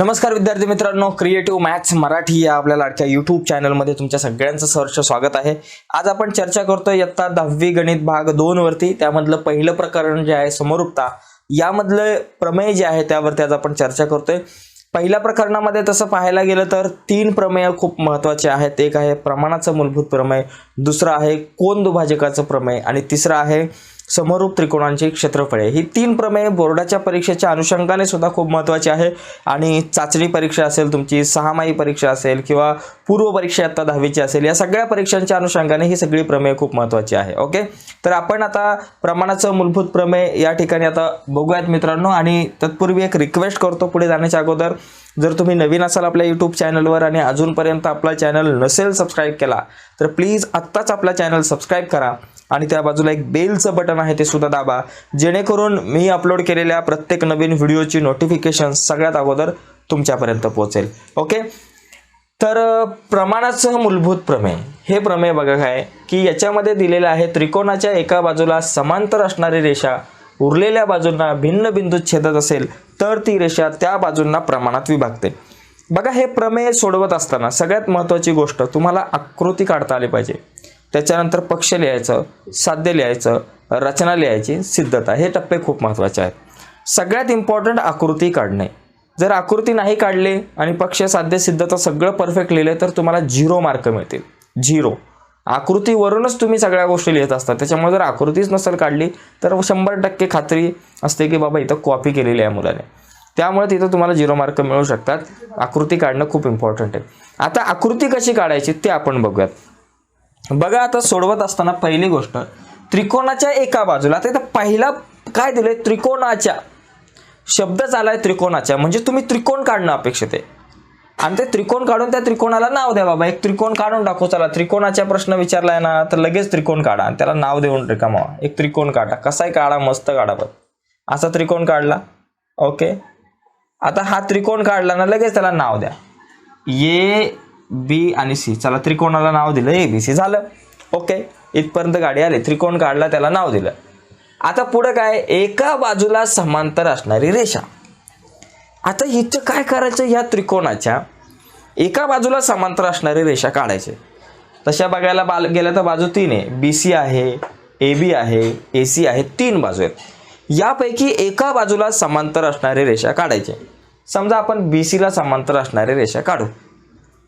नमस्कार विद्यार्थी मित्रांनो, क्रिएटिव्ह मॅथ्स मराठी या आपल्या लाडक्या यूट्यूब चॅनलमध्ये तुमच्या सगळ्यांचं सहर्ष स्वागत आहे। आज आपण चर्चा करतोय इयत्ता 10वी गणित भाग 2 वरती। त्यामधलं पहिलं प्रकरण जे आहे समरूपता, यामधले प्रमेय जे आहे त्यावरती आज आपण चर्चा करतोय। पहिल्या प्रकरणामध्ये तसं पाहायला गेलं तर 3 प्रमेय खूप महत्त्वाचे आहेत। एक आहे प्रमाणाचं मूलभूत प्रमेय, दुसरा आहे कोन दुभाजकाचं प्रमेय आणि तिसरा आहे समरूप त्रिकोणांची क्षेत्रफळे। ही 3 प्रमेय बोर्डाच्या परीक्षेच्या अनुषंगाने सुद्धा खूप महत्त्वाची आहे आणि चाचणी परीक्षा असेल, तुमची 6माही परीक्षा असेल किंवा पूर्व परीक्षा आता 10वीची असेल, या सगळ्या परीक्षांच्या अनुषंगाने ही सगळी प्रमेय खूप महत्त्वाची आहे। ओके, तर आपण आता प्रमाणाचं मूलभूत प्रमेय या ठिकाणी आता बघूयात मित्रांनो। आणि तत्पूर्वी एक रिक्वेस्ट करतो, पुढे जाण्याच्या अगोदर जर तुम्ही नवीन असाल आपल्या यूट्यूब चॅनलवर आणि अजूनपर्यंत आपला चॅनल नसेल सबस्क्राइब केला तर प्लीज आत्ताच आपला चॅनल सबस्क्राइब करा आणि त्या बाजूला एक बेलचं बटन आहे ते सुद्धा दाबा, जेणेकरून मी अपलोड केलेल्या प्रत्येक नवीन व्हिडिओची नोटिफिकेशन सगळ्यात अगोदर तुमच्यापर्यंत पोहोचेल। ओके, तर प्रमाणाचं मूलभूत प्रमेय हे प्रमेय बघा काय की याच्यामध्ये दिलेलं आहे त्रिकोणाच्या एका बाजूला समांतर असणारी रेषा उरलेल्या बाजूंना भिन्न बिंदूत छेदत असेल तर ती रेषा त्या बाजूंना प्रमाणात विभागते। बघा, हे प्रमेय सोडवत असताना सगळ्यात महत्त्वाची गोष्ट तुम्हाला आकृती काढता आली पाहिजे, त्याच्यानंतर पक्ष लिहायचं, साध्य लिहायचं, रचना लिहायची, सिद्धता, हे टप्पे खूप महत्त्वाचे आहेत। सगळ्यात इम्पॉर्टंट आकृती काढणे। जर आकृती नाही काढले आणि पक्ष, साध्य, सिद्धता सगळं परफेक्ट लिहिले तर तुम्हाला 0 मार्क मिळतील। 0 आकृतीवरूनच तुम्ही सगळ्या गोष्टी लिहित असतात, त्याच्यामुळे जर आकृतीच नसेल काढली तर 100% खात्री असते की बाबा इथं कॉपी केलेली आहे मुलाने, त्यामुळे तिथं तुम्हाला 0 मार्क मिळू शकतात। आकृती काढणं खूप इम्पॉर्टंट आहे। आता आकृती कशी काढायची ते आपण बघूयात। बघा, आता सोडवत असताना पहिली गोष्ट त्रिकोणाच्या एका बाजूला, आता इथं पहिला काय दिले, त्रिकोणाच्या शब्दच आलाय त्रिकोणाच्या, म्हणजे तुम्ही त्रिकोण काढणं अपेक्षित आहे आणि ते त्रिकोण काढून त्या त्रिकोणाला नाव द्या। बाबा एक त्रिकोण काढून टाकू, चला त्रिकोणाचा प्रश्न विचारलाय ना तर लगेच त्रिकोण काढा आणि त्याला नाव देऊन रिकामा एक त्रिकोण काढा, कसाही काढा, मस्त काढा, बघ असा त्रिकोण काढला। ओके, आता हा त्रिकोण काढला ना लगेच त्याला नाव द्या ए बी आणि सी, चला त्रिकोणाला नाव दिलं ABC झालं। ओके, इथपर्यंत गाडी आली, त्रिकोण काढला त्याला नाव दिलं। आता पुढे काय, एका बाजूला समांतर असणारी रेषा। आता इथं काय करायचं, ह्या त्रिकोणाच्या एका बाजूला समांतर असणारी रेषा काढायची। तशा बघायला गेलं तर बाजू 3 आहे, BC आहे, AB आहे, AC आहे, 3 बाजू आहेत। यापैकी एका बाजूला समांतर असणारी रेषा काढायची। समजा आपण BC ला समांतर असणारी रेषा काढू।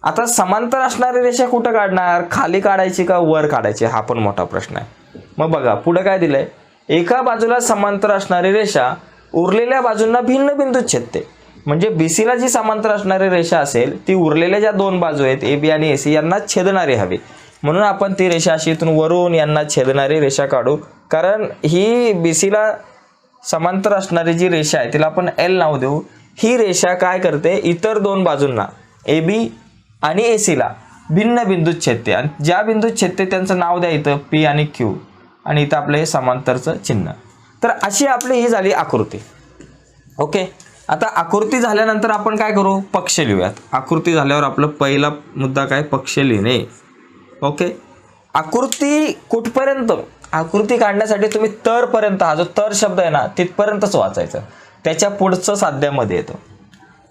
आता समांतर असणारी रेषा कुठं काढणार, खाली काढायची का वर काढायची, हा पण मोठा प्रश्न आहे। मग बघा पुढे काय दिलंय, एका बाजूला समांतर असणारी रेषा उरलेल्या बाजूंना भिन्न बिंदूत छेदते, म्हणजे BC ला जी समांतर असणारी रेषा असेल ती उरलेल्या ज्या 2 बाजू आहेत AB आणि AC यांना छेदणारी हवी, म्हणून आपण ती रेषा अशी इथून वरून यांना छेदणारी रेषा काढू। कारण ही BC ला समांतर असणारी जी रेषा आहे तिला आपण L नाव देऊ। ही रेषा काय करते, इतर 2 बाजूंना AB आणि AC ला भिन्न बिंदूत छेदते आणि ज्या बिंदूत छेदते त्यांचं नाव द्या इथं P आणि Q आणि इथं आपलं हे समांतरचं चिन्ह। तर अशी आपली ही झाली आकृती। ओके, आता आकृती झाल्यानंतर आपण काय करू, पक्ष लिहूयात। आकृती झाल्यावर आपलं पहिला मुद्दा काय, पक्ष लिहिणे। ओके, आकृती कुठपर्यंत, आकृती काढण्यासाठी तुम्ही तर पर्यंत, हा जो तर शब्द आहे ना तिथपर्यंतच वाचायचं, त्याच्या पुढचं साध्यामध्ये येतं,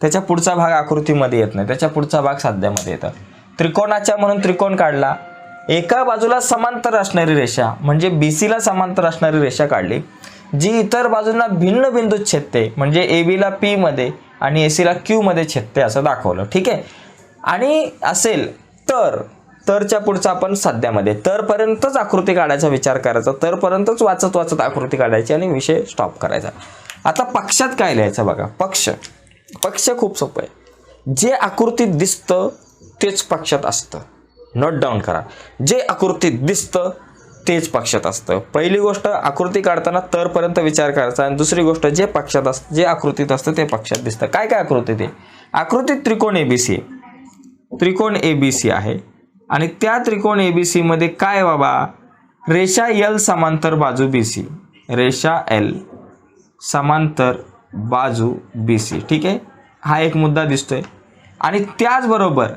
त्याच्या पुढचा भाग आकृतीमध्ये येत नाही, त्याच्या पुढचा भाग साध्यामध्ये येतं। त्रिकोणाच्या म्हणून त्रिकोण काढला, एका बाजूला समांतर असणारी रेषा म्हणजे BC ला समांतर असणारी रेषा काढली, जी इतर बाजूंना भिन्न बिंदूत छेदते, म्हणजे AB ला P मध्ये आणि AC ला Q मध्ये छेदते असं दाखवलं। ठीक आहे, आणि असेल तर तरच्या पुढचा आपण साध्यामध्ये, तर पर्यंतच आकृती काढायचा विचार करायचा, तर पर्यंतच वाचत वाचत आकृती काढायची आणि विषय स्टॉप करायचा। आता पक्षात काय लिहायचं बघा, पक्ष खूप सोपं आहे, जे आकृतीत दिसतं तेच पक्षात असतं। नोट डाऊन करा, जे आकृतीत दिसतं तेच पक्षात असतं। पहिली गोष्ट, आकृती काढताना तर पर्यंत विचार करायचा आणि दुसरी गोष्ट, जे पक्षात असतं, जे आकृतीत असतं ते पक्षात दिसतं। काय काय आकृतीत आहे, आकृतीत त्रिकोण ABC आहे, त्रिकोण ABC आहे आणि त्या त्रिकोण ABC मध्ये काय बाबा, रेषा L समांतर बाजू BC, रेषा L समांतर बाजू BC। ठीक आहे, हा एक मुद्दा दिसतोय आणि त्याचबरोबर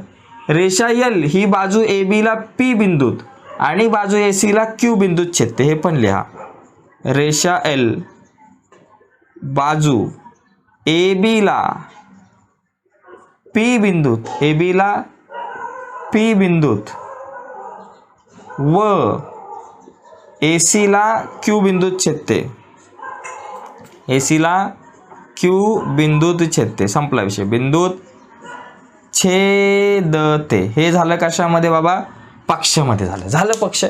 रेषा L ही बाजू AB ला P बिंदूत आणि बाजू AC ला Q बिंदूत छेदते, हे पण लिहा। रेषा L बाजू AB ला पी बिंदूत, ए बीला पी बिंदूत व ए सीला क्यू बिंदूत छेदते, ए सीला क्यू बिंदूत छेदते, संपला विषय. बिंदूत छेदते हे झालं कशामध्ये बाबा? पक्षामध्ये झालं. झालं पक्ष.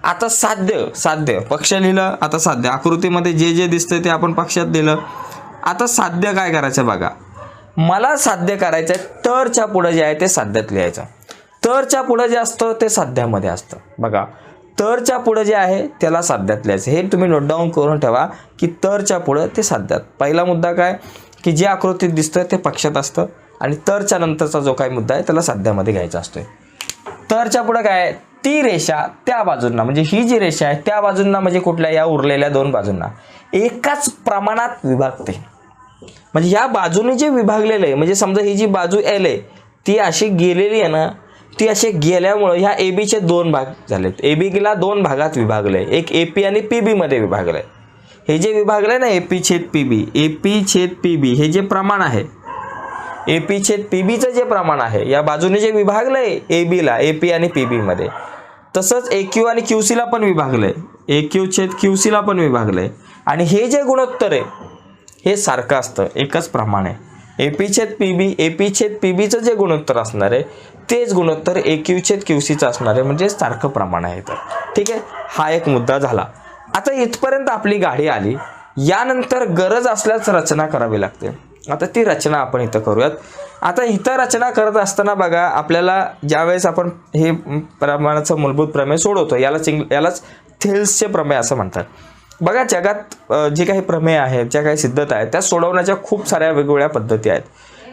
आता साध्य, साध्य पक्ष लिहिलं. आता साध्य आकृतीमध्ये जे जे दिसतंय ते आपण पक्षात लिहिलं. आता साध्य काय करायचं बघा. मला साध्य करायचं आहे तरच्या पुढं जे आहे ते साध्यात लिहायचं. तरच्या पुढं जे असतं ते साध्यामध्ये असतं. बघा तरच्या पुढं जे आहे त्याला साध्यात लिहायचं. हे तुम्ही नोट डाऊन करून ठेवा की तरच्या पुढं ते साध्यात. पहिला मुद्दा काय की जे आकृतीत दिसतं ते पक्षात असतं आणि तरच्या नंतरचा जो काही मुद्दा आहे त्याला साध्यामध्ये घ्यायचा असतोय. तरच्या पुढं काय? ती रेषा त्या बाजूंना, म्हणजे ही जी रेषा आहे त्या बाजूंना, म्हणजे कुठल्या? या उरलेल्या दोन बाजूंना एकाच प्रमाणात विभागते. म्हणजे या बाजूने जे विभागलेलं आहे, म्हणजे समजा ही जी बाजू एल आहे ती अशी गेलेली आहे ना, ती अशी गेल्यामुळं ह्या ए बीचे दोन भाग झालेत. ए बीला दोन भागात विभागलंय. एक ए पी आणि पी बी मध्ये विभागलंय. हे जे विभागलंय ना ए पी छेद पी बी, ए पी छेद पी बी हे जे प्रमाण आहे, ए पी छेद पी बीचं जे प्रमाण आहे, या बाजूने जे विभागलंय ए बीला, ए पी आणि पी बी मध्ये, तसंच ए क्यू आणि क्यू सीला पण विभागलंय. ए क्यू छेद क्यू सीला पण विभागलंय. आणि हे जे गुणोत्तर आहे हे सारखं असतं, एकच प्रमाण आहे. ए पी छेद पी बी, ए पी छेद पी बीचं जे गुणोत्तर असणार आहे तेच गुणोत्तर ए क्यू छेद क्यू सीचं असणार आहे, म्हणजे सारखं प्रमाण आहे. तर ठीक आहे, हा एक मुद्दा झाला. आता इथपर्यंत आपली गाडी आली. यानंतर गरज असल्यास रचना करावी लागते. आता ती रचना आपण इथं करूयात. आता इथं रचना करत असताना बघा आपल्याला ज्यावेळेस आपण हे प्रमाणाचं मूलभूत प्रमेय सोडवतो यालाच थेल्सचे प्रमेय असं म्हणतात. बघा जगात जे काही प्रमेय आहेत, ज्या काही सिद्धता आहेत त्या सोडवण्याच्या खूप साऱ्या वेगवेगळ्या पद्धती आहेत.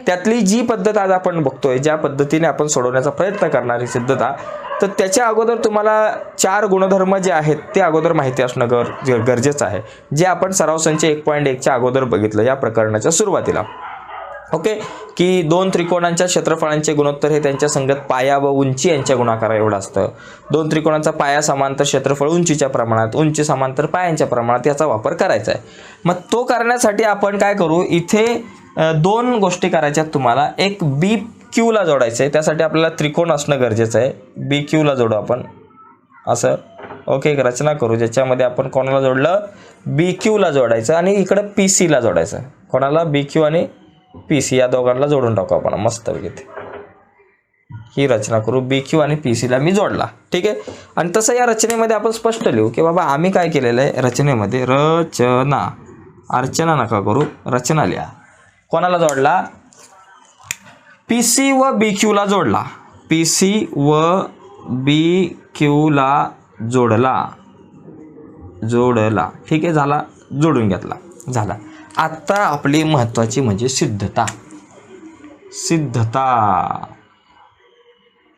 त्यातली जी पद्धत आज आपण बघतोय, ज्या पद्धतीने आपण सोडवण्याचा प्रयत्न करणारी सिद्धता, तर त्याच्या अगोदर तुम्हाला 4 गुणधर्म जे आहेत ते अगोदर माहिती असणं गरजेचं आहे, जे आपण सराव संच 1.1च्या अगोदर बघितलं या प्रकरणाच्या सुरुवातीला. ओके, की दोन त्रिकोणांच्या क्षेत्रफळांचे गुणोत्तर हे त्यांच्या संगत पाया व उंची यांच्या गुणाकारा एवढं असतं. दोन त्रिकोणांचा पाया समांतर क्षेत्रफळ उंचीच्या प्रमाणात, उंची समांतर पायांच्या प्रमाणात याचा वापर करायचा आहे. मग तो करण्यासाठी आपण काय करू, इथे 2 गोष्टी करायच्यात तुम्हाला. एक बी क्यू ला जोडायचं आहे, त्यासाठी आपल्याला त्रिकोण असणं गरजेचं आहे. बी क्यू ला जोडू आपण असं. ओके, एक रचना करू ज्याच्यामध्ये आपण कोणाला जोडलं, बी क्यू ला जोडायचं आणि इकडं पी सी ला जोडायचं. कोणाला? बी क्यू आणि पी सी या दोघांना जोडून टाकू आपण मस्त पैकी. ही रचना करू. बी क्यू आणि पी सी ला मी जोडला. ठीक आहे. आणि तसं या रचनेमध्ये आपण स्पष्ट लिहू की बाबा आम्ही काय केलेलं आहे रचनेमध्ये, रचना, अर्चना नका करू, रचना लिहा. कोणाला जोडला? पी सी व बी क्यू ला जोडला. पी सी व बी क्यू ला जोडला. ठीक आहे, झाला, जोडून घेतला, झाला. आता आपली महत्वाची म्हणजे सिद्धता.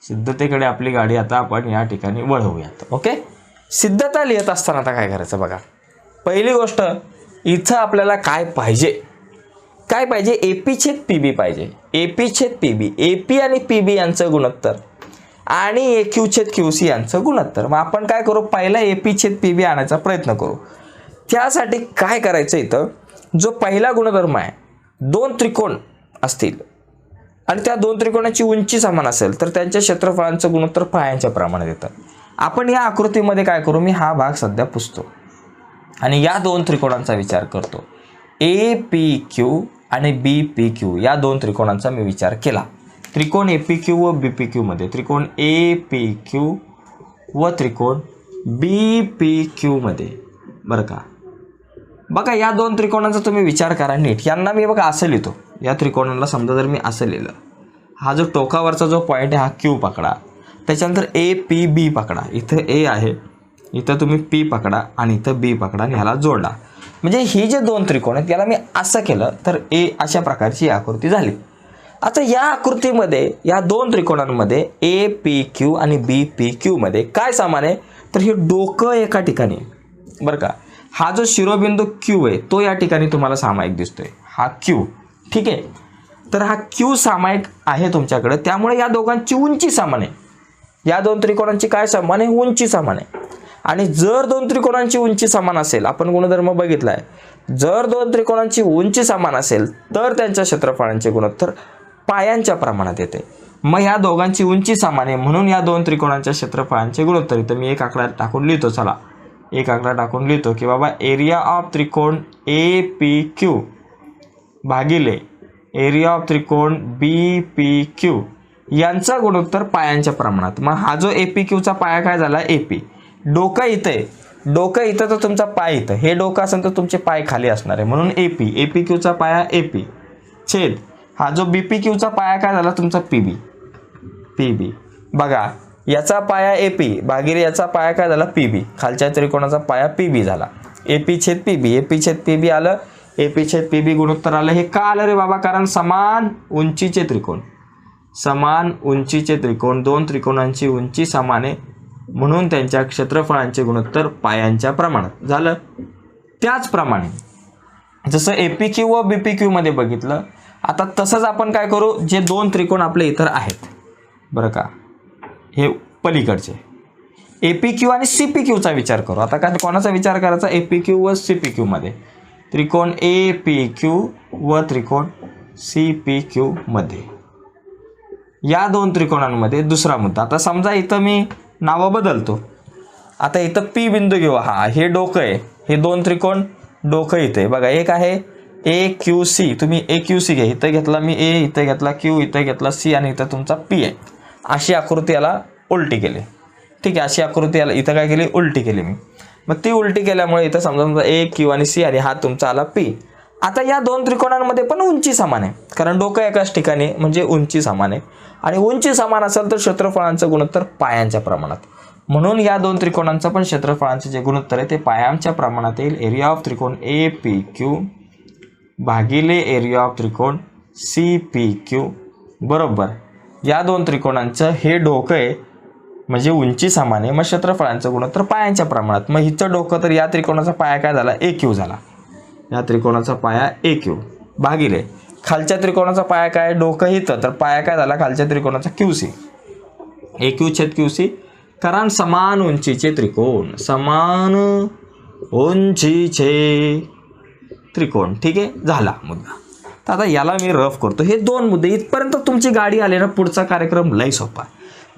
सिद्धतेकडे आपली गाडी आता आपण या ठिकाणी वळवूयात. ओके, सिद्धता लिहित असताना आता काय करायचं बघा. पहिली गोष्ट, इथं आपल्याला काय पाहिजे, एपी छेद पीबी पाहिजे. एपी छेद पीबी, एपी आणि पीबी यांचं गुणोत्तर आणि ए क्यू छेद क्यू सी यांचं गुणोत्तर. मग आपण काय करू, पहिला एपी छेद पीबी आणायचा प्रयत्न करू. त्यासाठी काय करायचं, इथं जो पहिला गुणधर्म आहे, 2 त्रिकोण असतील आणि त्या 2 त्रिकोणाची उंची समान असेल तर त्यांच्या क्षेत्रफळांचं गुणोत्तर पायांच्या प्रमाणात येतं. आपण या आकृतीमध्ये काय करू, मी हा भाग सध्या पुसतो आणि या 2 त्रिकोणांचा विचार करतो. ए पी क्यू आणि बी पी क्यू या 2 त्रिकोणांचा मी विचार केला. त्रिकोण ए पी क्यू व बी पी क्यू मध्ये, त्रिकोण ए पी क्यू व त्रिकोण बी पी क्यू मध्ये. बरं का, बघा या 2 त्रिकोणांचा तुम्ही विचार करा नीट. यांना मी बघा असं लिहितो. या त्रिकोणाला समजा जर मी असं लिहिलं, हा जो टोकावरचा जो पॉईंट आहे हा क्यू पकडा, त्याच्यानंतर ए पी बी पकडा. इथं ए आहे, इथं तुम्ही पी पकडा आणि इथं बी पकडा आणि ह्याला जोडा. म्हणजे ही जे 2 त्रिकोण आहेत याला मी असं केलं तर ए अशा प्रकारची आकृती झाली. आता या आकृतीमध्ये या 2 त्रिकोणांमध्ये ए पी क्यू आणि बी पी क्यू मध्ये काय समान आहे, तर हे डोकं एका ठिकाणी, बरं का, हा जो शिरोबिंदू क्यू आहे तो या ठिकाणी तुम्हाला सामायिक दिसतोय, हा क्यू. ठीक आहे, तर हा क्यू सामायिक आहे तुमच्याकडे, त्यामुळे या दोघांची उंची समान आहे. या 2 त्रिकोणांची काय समान आहे, उंची समान आहे. आणि जर 2 त्रिकोणांची उंची समान असेल, आपण गुणधर्म बघितलाय, जर 2 त्रिकोणांची उंची समान असेल तर त्यांच्या क्षेत्रफळांचे गुणोत्तर पायांच्या प्रमाणात येते. मग ह्या दोघांची उंची समान आहे म्हणून या दोन त्रिकोणांच्या क्षेत्रफळांचे गुणोत्तर. तर मी एक आकडा टाकून लिहितो. चला एक आकडा टाकून लिहितो की बाबा एरिया ऑफ त्रिकोण APQ भागिले एरिया ऑफ त्रिकोण BPQ यांचा गुणोत्तर पायांच्या प्रमाणात. मग हा जो APQचा पाया काय झाला AP. डोकं इथं आहे, डोकं इथं तर तुमचा पाय इथं, हे डोकं असेल तर तुमचे पाय खाली असणार आहे म्हणून APQचा पाया AP छेद हा जो BPQचा पाया काय झाला तुमचा PB. बघा याचा पाया AP भागिले याचा पाया काय झाला PB. खालच्या त्रिकोणाचा पाया PB झाला. AP छेद PB आलं. AP छेद PB गुणोत्तर आलं. हे का आलं रे बाबा? कारण समान उंचीचे त्रिकोण दोन त्रिकोणांची उंची समान आहे म्हणून त्यांच्या क्षेत्रफळांचे गुणोत्तर पायांच्या प्रमाणात झालं. त्याचप्रमाणे जसं APQ व BPQ मध्ये बघितलं, आता तसंच आपण काय करू, जे दोन त्रिकोण आपले इतर आहेत बरं का, हे पलीकडचे APQ आणि CPQचा विचार करू. आता काय कोणाचा विचार करायचा? APQ व CPQ मध्ये. त्रिकोण APQ व त्रिकोण CPQ मध्ये, या दोन त्रिकोणांमध्ये दुसरा मुद्दा. आता समजा इथं मी नावं बदलतो. आता इथं P बिंदू घेऊ. हा हे डोकं आहे, हे दोन त्रिकोण डोकं इथे आहे बघा. एक आहे AQC, तुम्ही AQC घ्या. इथं घेतला मी A, इथं घेतला Q, इथं घेतला C आणि इथं तुमचा P आहे. अशी आकृती याला उलटी केली. ठीक आहे, अशी आकृती याला इथं काय केली? उलटी केली मी. मग ती उलटी केल्यामुळे इथं समजा A, Q आणि C आणि हा तुमचा आला P. आता या दोन त्रिकोणांमध्ये पण उंची समान आहे कारण डोकं एकाच ठिकाणी म्हणजे उंची समान आहे आणि उंची समान असेल तर क्षेत्रफळांचं गुणोत्तर पायांच्या प्रमाणात. म्हणून या दोन त्रिकोणांचं पण क्षेत्रफळांचे जे गुणोत्तर आहे ते पायांच्या प्रमाणात येईल. एरिया ऑफ त्रिकोण APQ भागिले एरिया ऑफ त्रिकोण CPQ बरोबर या दोन त्रिकोणांचं हे डोकं आहे म्हणजे उंची समान आहे, मग क्षेत्रफळांचं गुणोत्तर पायांच्या प्रमाणात. मग हिचं डोकं तर या त्रिकोणाचा पाया काय झाला? AQ झाला. या त्रिकोणाचा पाया AQ भागिले खालच्या त्रिकोणाचा पाया काय? डोकं इथं तर पाया काय झाला खालच्या त्रिकोणाचा QC. AQ छेद QC कारण समान उंचीचे त्रिकोण, समान उंचीचे त्रिकोण. ठीक आहे, झाला मुद्दा. तर आता याला मी रफ करतो. हे दोन मुद्दे इथपर्यंत तुमची गाडी आली ना, पुढचा कार्यक्रम लय सोपा.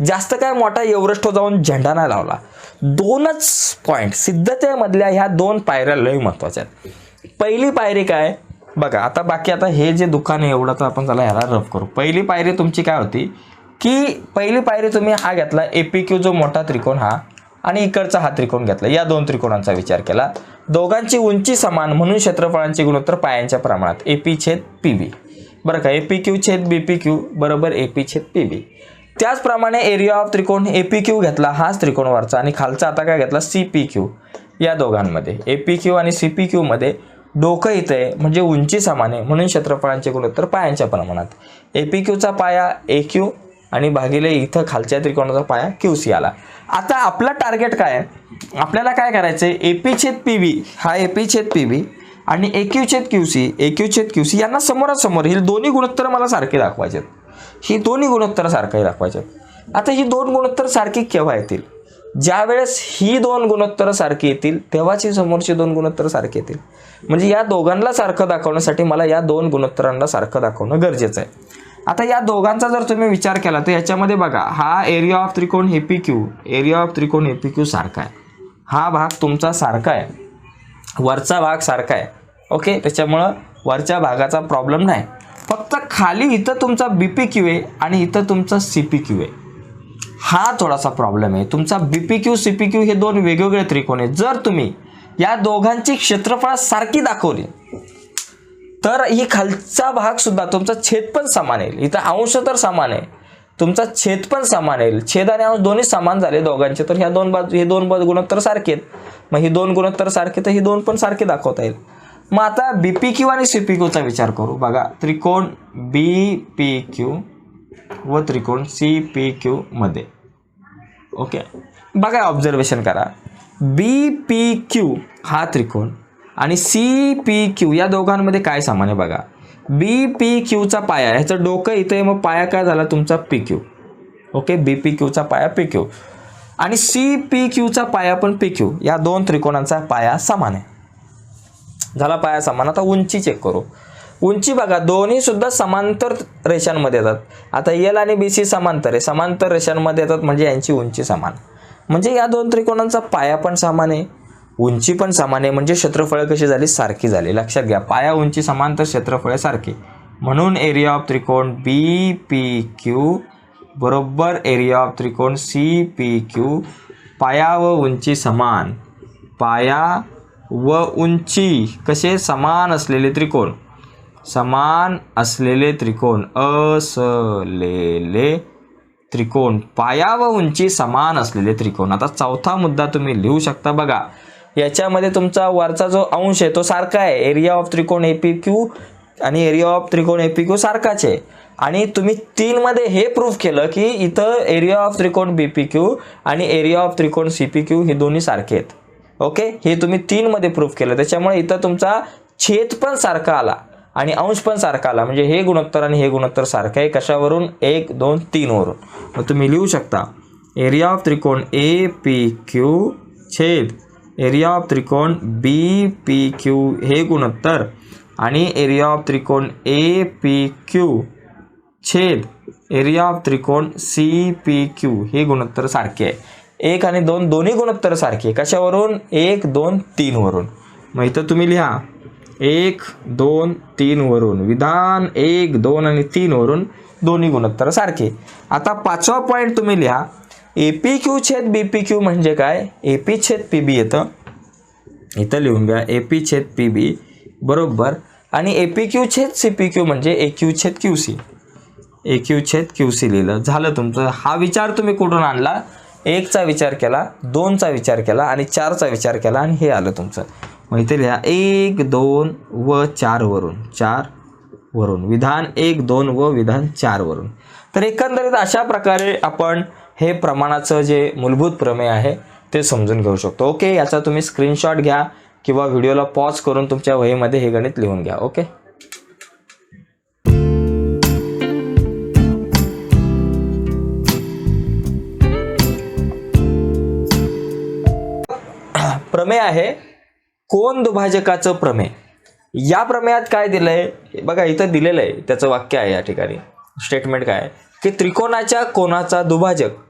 जास्त काय मोठा एव्हरेस्ट जाऊन झेंडा नाही लावला. दोनच पॉईंट सिद्धतेमधल्या ह्या दोन पायऱ्या लय महत्त्वाच्या आहेत. पहिली पायरी काय बघा, आता बाकी आता हे जे दुकान आहे एवढं तर आपण त्याला ह्याला रफ करू. पहिली पायरी तुमची काय होती की पहिली पायरी तुम्ही हा घेतला APQ जो मोठा त्रिकोण हा आणि इकडचा हा त्रिकोण घेतला. या दोन त्रिकोणांचा विचार केला. दोघांची उंची समान म्हणून क्षेत्रफळांचे गुणोत्तर पायांच्या प्रमाणात AP छेद PB बरं का. APQ छेद BPQ बरोबर AP छेद PB. त्याचप्रमाणे एरिया ऑफ त्रिकोण APQ घेतला हाच त्रिकोणवरचा आणि खालचा आता काय घेतला CPQ. या दोघांमध्ये APQ आणि CPQ मध्ये डोकं इथं आहे म्हणजे उंची समान आहे म्हणून क्षेत्रफळांचे गुणोत्तर पायांच्या प्रमाणात. APQचा पाया AQ आणि भागिले इथं खालच्या त्रिकोणाचा पाया QC आला. आता आपला टार्गेट काय आहे? आपल्याला काय करायचं आहे? AP छेद PB हा AP छेद PB आणि AQ छेद QC यांना समोरासमोर ही दोन्ही गुणोत्तर मला सारखे दाखवायचे आहेत. ही दोन्ही गुणोत्तर सारखे दाखवायचे आहेत. आता ही दोन गुणोत्तर सारखी केव्हा येतील? ज्या वेळेस ही दोन गुणोत्तर सारखी येतील तेव्हाच ही समोरची दोन गुणोत्तर सारखी येतील. म्हणजे या दोघांना सारखं दाखवण्यासाठी मला या दोन गुणोत्तरांना सारखं दाखवणं गरजेचं आहे. आता या दोघांचा जर तुम्ही विचार केला तर याच्यामध्ये बघा हा एरिया ऑफ त्रिकोण APQ सारखा आहे. हा भाग तुमचा सारखा आहे, वरचा भाग सारखा आहे. ओके, त्याच्यामुळं वरच्या भागाचा प्रॉब्लेम नाही. फक्त खाली इथं तुमचा BPQ आहे आणि इथं तुमचा CPQ आहे. हा थोडासा प्रॉब्लेम आहे. तुमचा BPQ CPQ हे दोन वेगवेगळे त्रिकोण आहेत. जर तुम्ही या दोघांची क्षेत्रफळ सारखी दाखवली तर ही खालचा भाग सुद्धा तुमचा छेद पण समान येईल. इथं अंश तर समान आहे, तुमचा छेद पण समान येईल. छेद आणि अंश दोन्ही समान झाले दोघांचे तर ह्या दोन बाजू हे दोन गुणोत्तर सारखे आहेत. मग ही दोन गुणोत्तर सारखे तर ही दोन पण सारखे दाखवता येईल. मग आता BPQ आणि CPQचा विचार करू. बघा त्रिकोण BPQ व त्रिकोण CPQ मध्ये ओके बघा ऑब्झर्वेशन करा. BPQ हा त्रिकोण आणि CPQ या दोघांमध्ये काय समान आहे बघा. BPQचा पाया ह्याचं डोकं इथे मग पाया काय झाला तुमचा PQ. ओके, BPQचा पाया PQ आणि CPQचा पाया पण PQ. या दोन त्रिकोणांचा पाया समान आहे. झाला पाया समान. आता उंची चेक करू. उंची बघा दोन्ही सुद्धा समांतर रेषांमध्ये येतात. आता एल आणि बी सी समांतर आहे, समांतर रेषांमध्ये येतात म्हणजे यांची उंची समान. म्हणजे या दोन त्रिकोणांचा पाया पण समान आहे, उंची पण समान आहे, म्हणजे क्षेत्रफळ कशी झाली, सारखी झाली. लक्षात घ्या, पाया उंची समान तर क्षेत्रफळ सारखी. म्हणून एरिया ऑफ त्रिकोण बी पी क्यू बरोबर एरिया ऑफ त्रिकोण सी पी क्यू. पाया व उंची समान, पाया व उंची कसे समान असलेले त्रिकोण, समान असलेले त्रिकोण, असलेले त्रिकोण, पाया व उंची समान असलेले त्रिकोण. आता चौथा मुद्दा तुम्ही लिहू शकता बघा. याच्यामध्ये तुमचा वरचा जो अंश आहे तो सारखा आहे, एरिया ऑफ त्रिकोण एपीक्यू आणि एरिया ऑफ त्रिकोण एपीक्यू सारखाच आहे. आणि तुम्ही 3 मध्ये हे प्रूफ केलं की इथं एरिया ऑफ त्रिकोण बीपीक्यू आणि एरिया ऑफ त्रिकोण सीपीक्यू हे दोन्ही सारखे आहेत. ओके, हे तुम्ही 3 मध्ये प्रूफ केलं, त्याच्यामुळे इथं तुमचा छेद पण सारखा आला आणि अंश पण सारखा आला. म्हणजे हे गुणोत्तर आणि हे गुणोत्तर सारखं आहे. कशावरून, 1 2 3 वरून. मग तुम्ही लिहू शकता एरिया ऑफ त्रिकोण ए पी क्यू छेद एरिया ऑफ त्रिकोण बी पी क्यू हे गुणोत्तर आणि एरिया ऑफ त्रिकोण ए पी क्यू छेद एरिया ऑफ त्रिकोण सी पी क्यू हे गुणोत्तर सारखे आहे. 1 आणि 2 दोन्ही गुणोत्तर सारखे. कशावरून, 1 2 3 वरून. मग इथं तुम्ही लिहा 1 2 3 वरून. विधान 1 2 आणि 3 वरून दोन्ही गुणोत्तर सारखे. आता 5वा पॉईंट तुम्ही लिहा एपी क्यू छेद बीपी क्यू म्हणजे काय, एपी छेद पीबी येतं, इथं लिहून घ्या एपी छेद पीबी बरोबर. आणि एपी क्यू छेद सीपी क्यू म्हणजे ए क्यू छेद क्यू सी, ए क्यू छेद क्यू सी लिहिलं. झालं तुमचं. हा विचार तुम्ही कुठून आणला, 1 चा विचार केला, 2 चा विचार केला आणि 4 चा विचार केला आणि हे आलं तुमचं. मग इथे लिहा 1 2 व 4 वरून, 4 वरून. विधान 1 2 व विधान 4 वरून. तर एकंदरीत अशा प्रकारे आपण हे प्रमाणाचं जे मूलभूत प्रमेय आहे ते समजून घेऊ शकतो. ओके, याचा तुम्ही स्क्रीनशॉट घ्या किंवा व्हिडिओला पॉज करून तुमच्या वहीमध्ये हे गणित लिहून घ्या. ओके, प्रमेय आहे कोन दुभाजकाचं प्रमेय. या प्रमेयात काय दिलंय बघा, इथं दिलेलं आहे, त्याचं वाक्य आहे या ठिकाणी. स्टेटमेंट काय आहे की त्रिकोणाच्या कोनाचा दुभाजक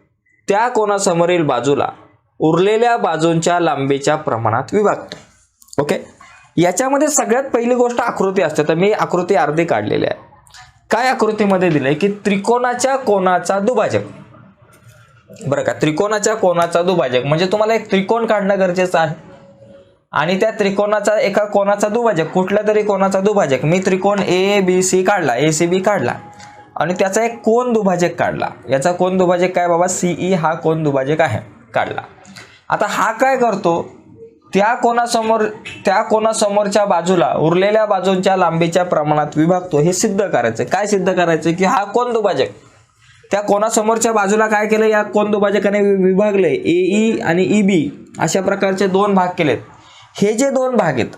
त्या कोनासमोरील बाजूला उरलेल्या बाजूंच्या लांबीच्या प्रमाणात विभागतो. ओके, याच्यामध्ये सगळ्यात पहिली गोष्ट आकृती असते. तर मी आकृती अर्धी काढलेली आहे. काय आकृतीमध्ये दिलंय की त्रिकोणाच्या कोनाचा दुभाजक. बरं का, त्रिकोणाच्या कोनाचा दुभाजक म्हणजे तुम्हाला एक त्रिकोण काढणं गरजेचं आहे आणि त्या त्रिकोणाचा एका कोनाचा दुभाजक, कुठल्या तरी कोनाचा दुभाजक. मी त्रिकोण ए बी सी काढला, ए सी बी काढला आणि त्याचा एक कोन दुभाजक काढला. याचा कोन दुभाजक काय बाबा, सीई हा कोन दुभाजक आहे, काढला. आता हा काय करतो, त्या कोनासमोरच्या बाजूला उरलेल्या बाजूंच्या लांबीच्या प्रमाणात विभागतो. हे सिद्ध करायचं. काय सिद्ध करायचं की हा कोन दुभाजक त्या कोनासमोरच्या बाजूला काय केलं, या कोन दुभाजकाने विभागले. एई आणि ईबी अशा प्रकारचे 2 भाग केलेत. हे जे 2 भाग आहेत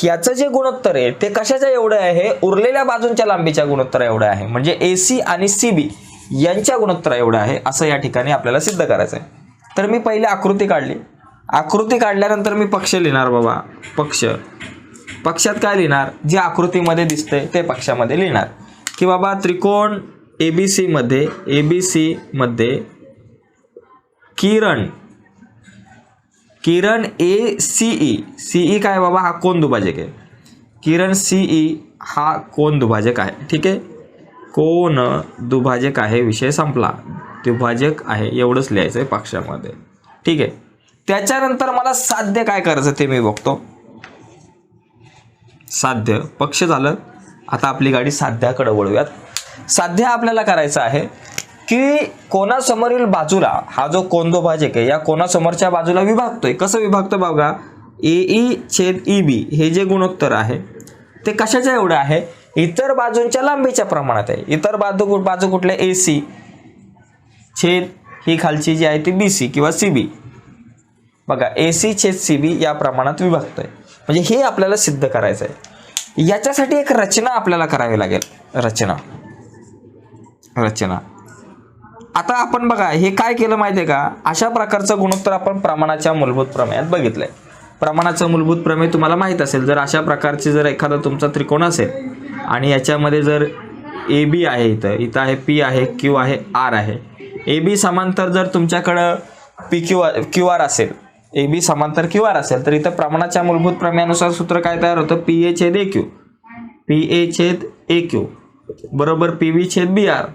याचं जे गुणोत्तर आहे ते कशाच्या एवढं आहे, उरलेल्या बाजूंच्या लांबीच्या गुणोत्तर एवढं आहे. म्हणजे एसी आणि सीबी यांच्या गुणोत्तर एवढं आहे असं या ठिकाणी आपल्याला सिद्ध करायचं आहे. तर मी पहिले आकृती काढली. आकृती काढल्यानंतर मी पक्ष लिहिणार बाबा. पक्षात काय लिहिणार, जे आकृतीमध्ये दिसतंय ते पक्षामध्ये लिहिणार. की बाबा त्रिकोण एबीसी मध्ये किरण ए सीई काय बाबा, हा कोन दुभाजक आहे. किरण सीई हा कोन दुभाजक आहे. ठीक आहे, कोन दुभाजक आहे, विषय संपला. दुभाजक आहे एवढंच लिहायचं आहे पक्षामध्ये. ठीक आहे, त्याच्यानंतर मला साध्य काय करायचं ते मी बघतो. साध्य पक्ष झालं. आता आपली गाडी साध्याकडे वळूयात. साध्य आपल्याला करायचं आहे की कोणासमोरील बाजूला हा जो कोन दुभाजक आहे या कोणासमोरच्या बाजूला विभागतोय. कसं विभागतो बघा, एई छेद ईबी हे जे गुणोत्तर आहे ते कशाच्या एवढं आहे, इतर बाजूंच्या लांबीच्या प्रमाणात आहे. इतर बाजू कुठल्या, एसी छेद ही खालची जी आहे ती बीसी किंवा सीबी. बघा एसी छेद सीबी या प्रमाणात विभागतोय. म्हणजे हे आपल्याला सिद्ध करायचं आहे. याच्यासाठी एक रचना आपल्याला करावी लागेल. रचना आता आपण बघा हे काय केलं माहिती आहे का, अशा प्रकारचं गुणोत्तर आपण प्रमाणाच्या मूलभूत प्रमेयात बघितलंय. प्रमाणाचं मूलभूत प्रमेय तुम्हाला माहीत असेल. जर अशा प्रकारचे जर एखादा तुमचा त्रिकोण असेल आणि याच्यामध्ये जर ए बी आहे, इथं आहे पी आहे, क्यू आहे, आर आहे. ए बी समांतर जर तुमच्याकडं पी क्यू आर असेल, ए बी समांतर क्यू आर असेल, तर इथं प्रमाणाच्या मूलभूत प्रमेयानुसार सूत्र काय तयार होतं? पी ए छेद ए क्यू, पी ए छेद ए क्यू बरोबर पी बी छेद बी आर,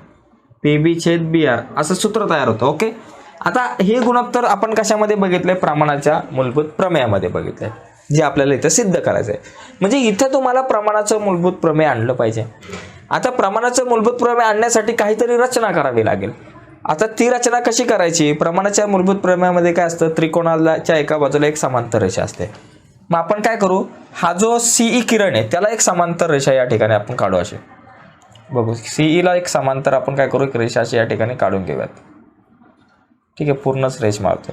पी बी छेद बी आर असं सूत्र तयार होतं. ओके. आता हे गुणोत्तर आपण कशामध्ये बघितले? प्रमाणाच्या मूलभूत प्रमेयामध्ये बघितले, जे आपल्याला इथं सिद्ध करायचं आहे. म्हणजे इथं तुम्हाला प्रमाणाचं मूलभूत प्रमेय आणलं पाहिजे. आता प्रमाणाचं मूलभूत प्रमेय आणण्यासाठी काहीतरी रचना करावी लागेल. आता ती रचना कशी करायची? प्रमाणाच्या मूलभूत प्रमेयामध्ये काय असतं? त्रिकोणाच्या एका बाजूला एक समांतर रेषा असते. मग आपण काय करू? हा जो सीई किरण आहे त्याला एक समांतर रेषा या ठिकाणी आपण काढू. अशी बघू, सीईला एक समांतर आपण काय करू? एक रेषा अशी या ठिकाणी काढून घेऊयात. ठीक आहे, पूर्णच रेष मारतो.